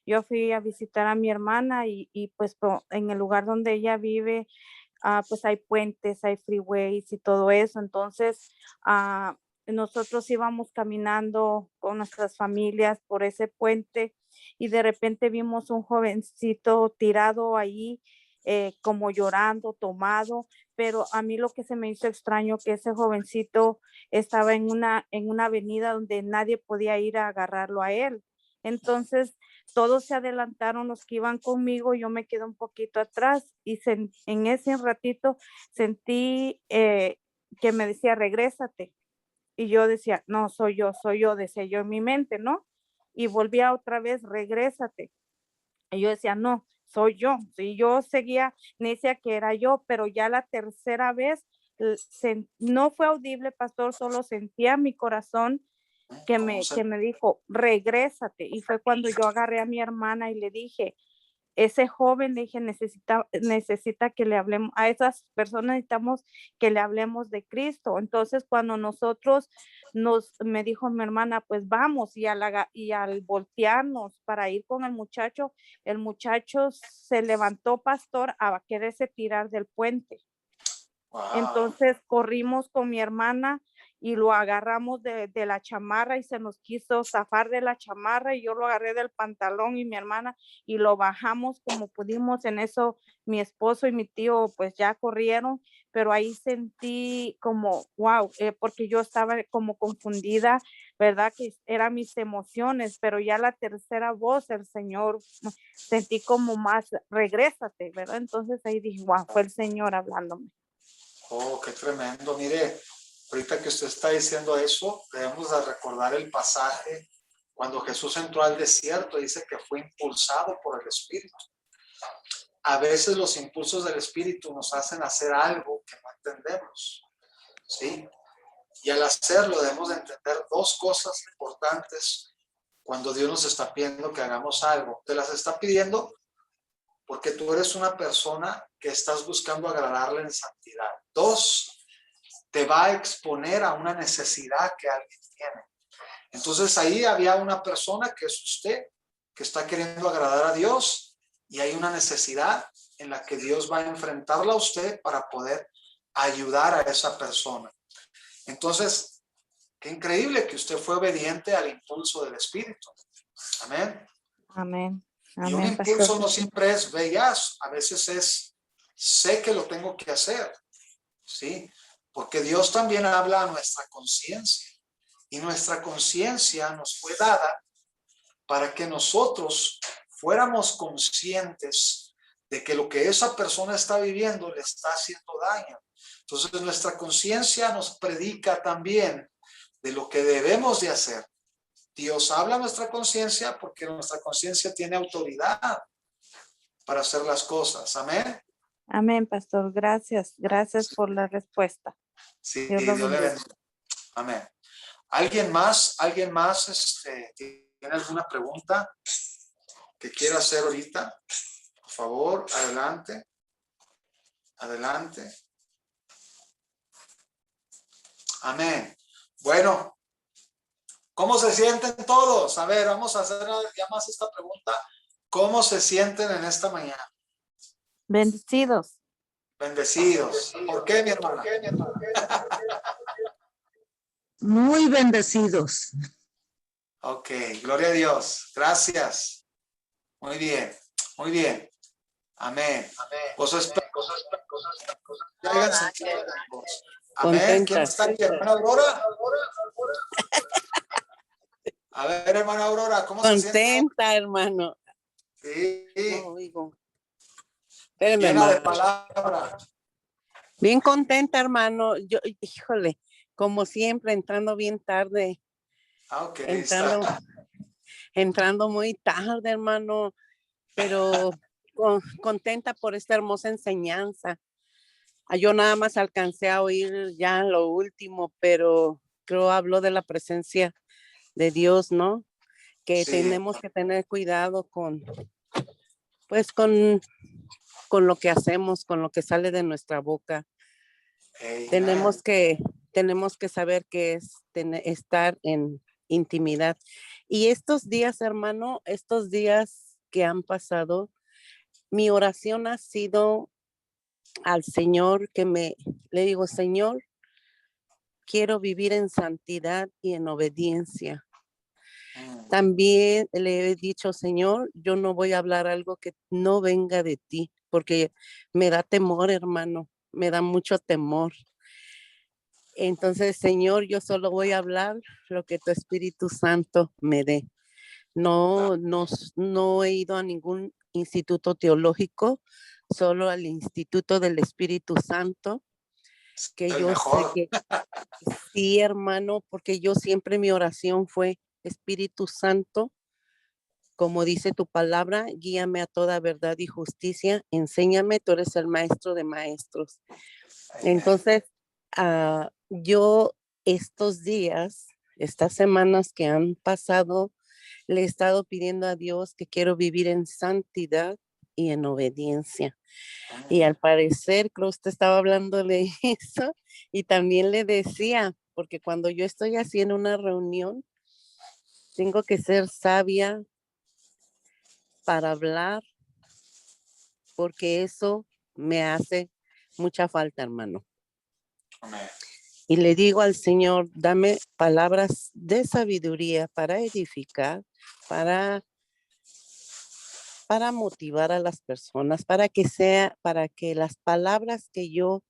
Yo fui a visitar a mi hermana y pues en el lugar donde ella vive, pues hay puentes, hay freeways y todo eso. Entonces, nosotros íbamos caminando con nuestras familias por ese puente y de repente vimos un jovencito tirado ahí, como llorando, tomado, pero a mí lo que se me hizo extraño que ese jovencito estaba en una avenida donde nadie podía ir a agarrarlo a él. Entonces, todos se adelantaron, los que iban conmigo, yo me quedé un poquito atrás y en ese ratito sentí que me decía, regrésate. Y yo decía, no, soy yo, decía yo en mi mente, ¿no? Y volvía otra vez, regrésate. Y yo decía, no, soy yo. Y yo seguía, decía que era yo, pero ya la tercera vez no fue audible, pastor, solo sentía mi corazón que me dijo, regrésate. Y fue cuando yo agarré a mi hermana y le dije, ese joven, le dije, necesita que le hablemos, a esas personas necesitamos que le hablemos de Cristo. Entonces, cuando me dijo mi hermana, pues vamos, y al voltearnos para ir con el muchacho se levantó, pastor, a quererse tirar del puente. Wow. Entonces corrimos con mi hermana y lo agarramos de la chamarra y se nos quiso zafar de la chamarra y yo lo agarré del pantalón y mi hermana y lo bajamos como pudimos. En eso mi esposo y mi tío pues ya corrieron, pero ahí sentí como wow, porque yo estaba como confundida, ¿verdad? Que eran mis emociones, pero ya la tercera voz, el Señor, sentí como más, regrésate, ¿verdad? Entonces ahí dije, wow, fue el Señor hablándome. Oh, qué tremendo. Mire, ahorita que usted está diciendo eso, debemos de recordar el pasaje cuando Jesús entró al desierto, dice que fue impulsado por el Espíritu. A veces los impulsos del Espíritu nos hacen hacer algo que no entendemos, ¿sí? Y al hacerlo debemos de entender dos cosas importantes cuando Dios nos está pidiendo que hagamos algo. Te las está pidiendo porque tú eres una persona que estás buscando agradarle en santidad. Dos, te va a exponer a una necesidad que alguien tiene. Entonces ahí había una persona que es usted, que está queriendo agradar a Dios, y hay una necesidad en la que Dios va a enfrentarla a usted para poder ayudar a esa persona. Entonces, qué increíble que usted fue obediente al impulso del Espíritu. Amén. Amén. Y un impulso no siempre es bellas, a veces es sé que lo tengo que hacer, ¿sí? Porque Dios también habla a nuestra conciencia y nuestra conciencia nos fue dada para que nosotros fuéramos conscientes de que lo que esa persona está viviendo le está haciendo daño. Entonces nuestra conciencia nos predica también de lo que debemos de hacer. Dios habla a nuestra conciencia porque nuestra conciencia tiene autoridad para hacer las cosas. Amén. Amén, pastor. Gracias. Gracias por la respuesta. Sí, Dios lo Dios le bendiga. bendiga. Amén. ¿Alguien más tiene alguna pregunta que quiera hacer ahorita? Por favor, adelante. Adelante. Amén. Bueno, ¿cómo se sienten todos? A ver, vamos a hacer ya más esta pregunta. ¿Cómo se sienten en esta mañana? Bendecidos. Bendecidos. ¿Por qué, mi hermana? Muy bendecidos. Ok, gloria a Dios. Gracias. Muy bien, muy bien. Amén. Pues amén. ¿Quién está aquí, hermana Aurora? A ver, hermana Aurora, ¿cómo se siente? Contenta, hermano. Sí, No oigo. Espérame, llena de hermano. palabra. Bien contenta, hermano. Yo, híjole, como siempre, entrando bien tarde. Ok, Entrando muy tarde, hermano. Pero contenta por esta hermosa enseñanza. Yo nada más alcancé a oír ya lo último, pero creo habló de la presencia de Dios, ¿no? Que sí. tenemos que tener cuidado con lo que hacemos, con lo que sale de nuestra boca. Amen. Tenemos que saber qué es estar en intimidad. Y estos días, hermano, estos días que han pasado, mi oración ha sido al Señor le digo, Señor, quiero vivir en santidad y en obediencia. También le he dicho, Señor, yo no voy a hablar algo que no venga de ti, porque me da temor, hermano, me da mucho temor. Entonces, Señor, yo solo voy a hablar lo que tu Espíritu Santo me dé. No he ido a ningún instituto teológico, solo al Instituto del Espíritu Santo, que El yo mejor. sé que sí, hermano, porque yo siempre mi oración fue, Espíritu Santo, como dice tu palabra, guíame a toda verdad y justicia, enséñame, tú eres el maestro de maestros. Amen. Entonces, yo estos días, estas semanas que han pasado, le he estado pidiendo a Dios que quiero vivir en santidad y en obediencia. Y al parecer, creo que usted estaba hablando de eso y también le decía, porque cuando yo estoy así en una reunión, tengo que ser sabia para hablar, porque eso me hace mucha falta, hermano. Amén. Y le digo al Señor, dame palabras de sabiduría para edificar, para motivar a las personas, para que las palabras que yo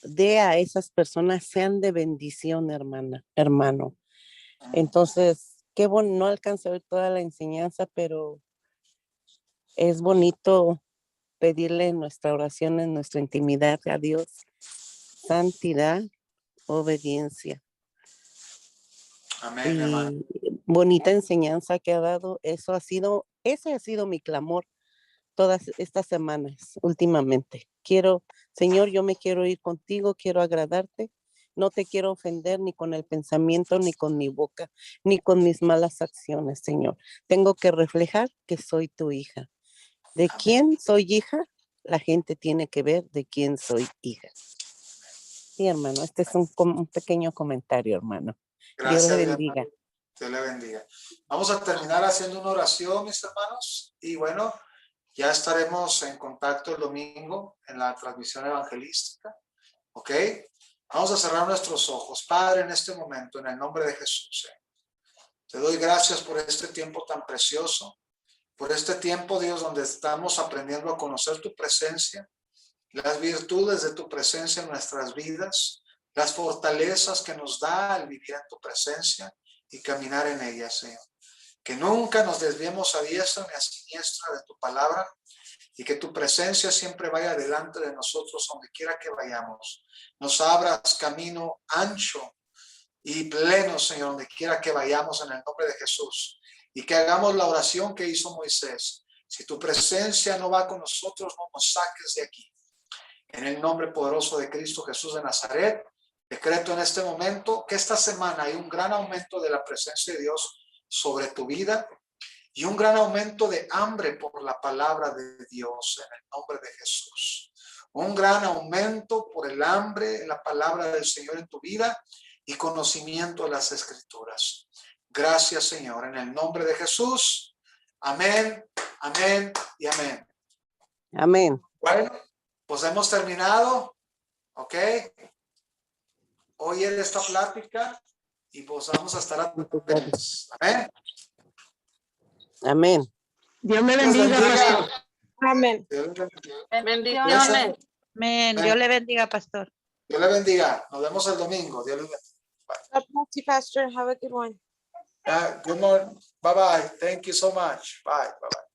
dé a esas personas sean de bendición, hermano. Entonces, qué bueno, no alcancé a oír toda la enseñanza, pero es bonito pedirle en nuestra oración, en nuestra intimidad a Dios, santidad, obediencia. Amén, hermano. Y bonita enseñanza que ha dado, ese ha sido mi clamor todas estas semanas últimamente. Señor, yo me quiero ir contigo, quiero agradarte, no te quiero ofender ni con el pensamiento, ni con mi boca, ni con mis malas acciones, Señor. Tengo que reflejar que soy tu hija. ¿De quién soy hija? La gente tiene que ver de quién soy hija. Sí, hermano, este es un pequeño comentario, hermano. Gracias, Dios le bendiga. Dios le bendiga. Vamos a terminar haciendo una oración, mis hermanos. Y bueno, ya estaremos en contacto el domingo en la transmisión evangelística. ¿Ok? Vamos a cerrar nuestros ojos. Padre, en este momento, en el nombre de Jesús, te doy gracias por este tiempo tan precioso, por este tiempo, Dios, donde estamos aprendiendo a conocer tu presencia, las virtudes de tu presencia en nuestras vidas, las fortalezas que nos da al vivir en tu presencia y caminar en ellas, Señor. Que nunca nos desviemos a diestra ni a siniestra de tu palabra y que tu presencia siempre vaya delante de nosotros donde quiera que vayamos. Nos abras camino ancho y pleno, Señor, donde quiera que vayamos en el nombre de Jesús. Y que hagamos la oración que hizo Moisés. Si tu presencia no va con nosotros, no nos saques de aquí. En el nombre poderoso de Cristo Jesús de Nazaret, decreto en este momento que esta semana hay un gran aumento de la presencia de Dios sobre tu vida y un gran aumento de hambre por la palabra de Dios en el nombre de Jesús. Un gran aumento por el hambre en la palabra del Señor en tu vida y conocimiento de las Escrituras. Gracias, Señor, en el nombre de Jesús. Amén, amén y amén. Amén. Bueno, pues hemos terminado, ¿ok? Hoy es esta plática y pues vamos a estar atentos. Amén. Amén. Dios me Dios bendiga, bendiga. pastor. Amén. Dios le bendiga. Bendiciones. Amén. Dios le bendiga, pastor. Dios le bendiga. Nos vemos el domingo. Dios le bendiga. God bless you, Pastor. Have a good one. Good morning. Bye bye. Thank you so much. Bye. Bye bye.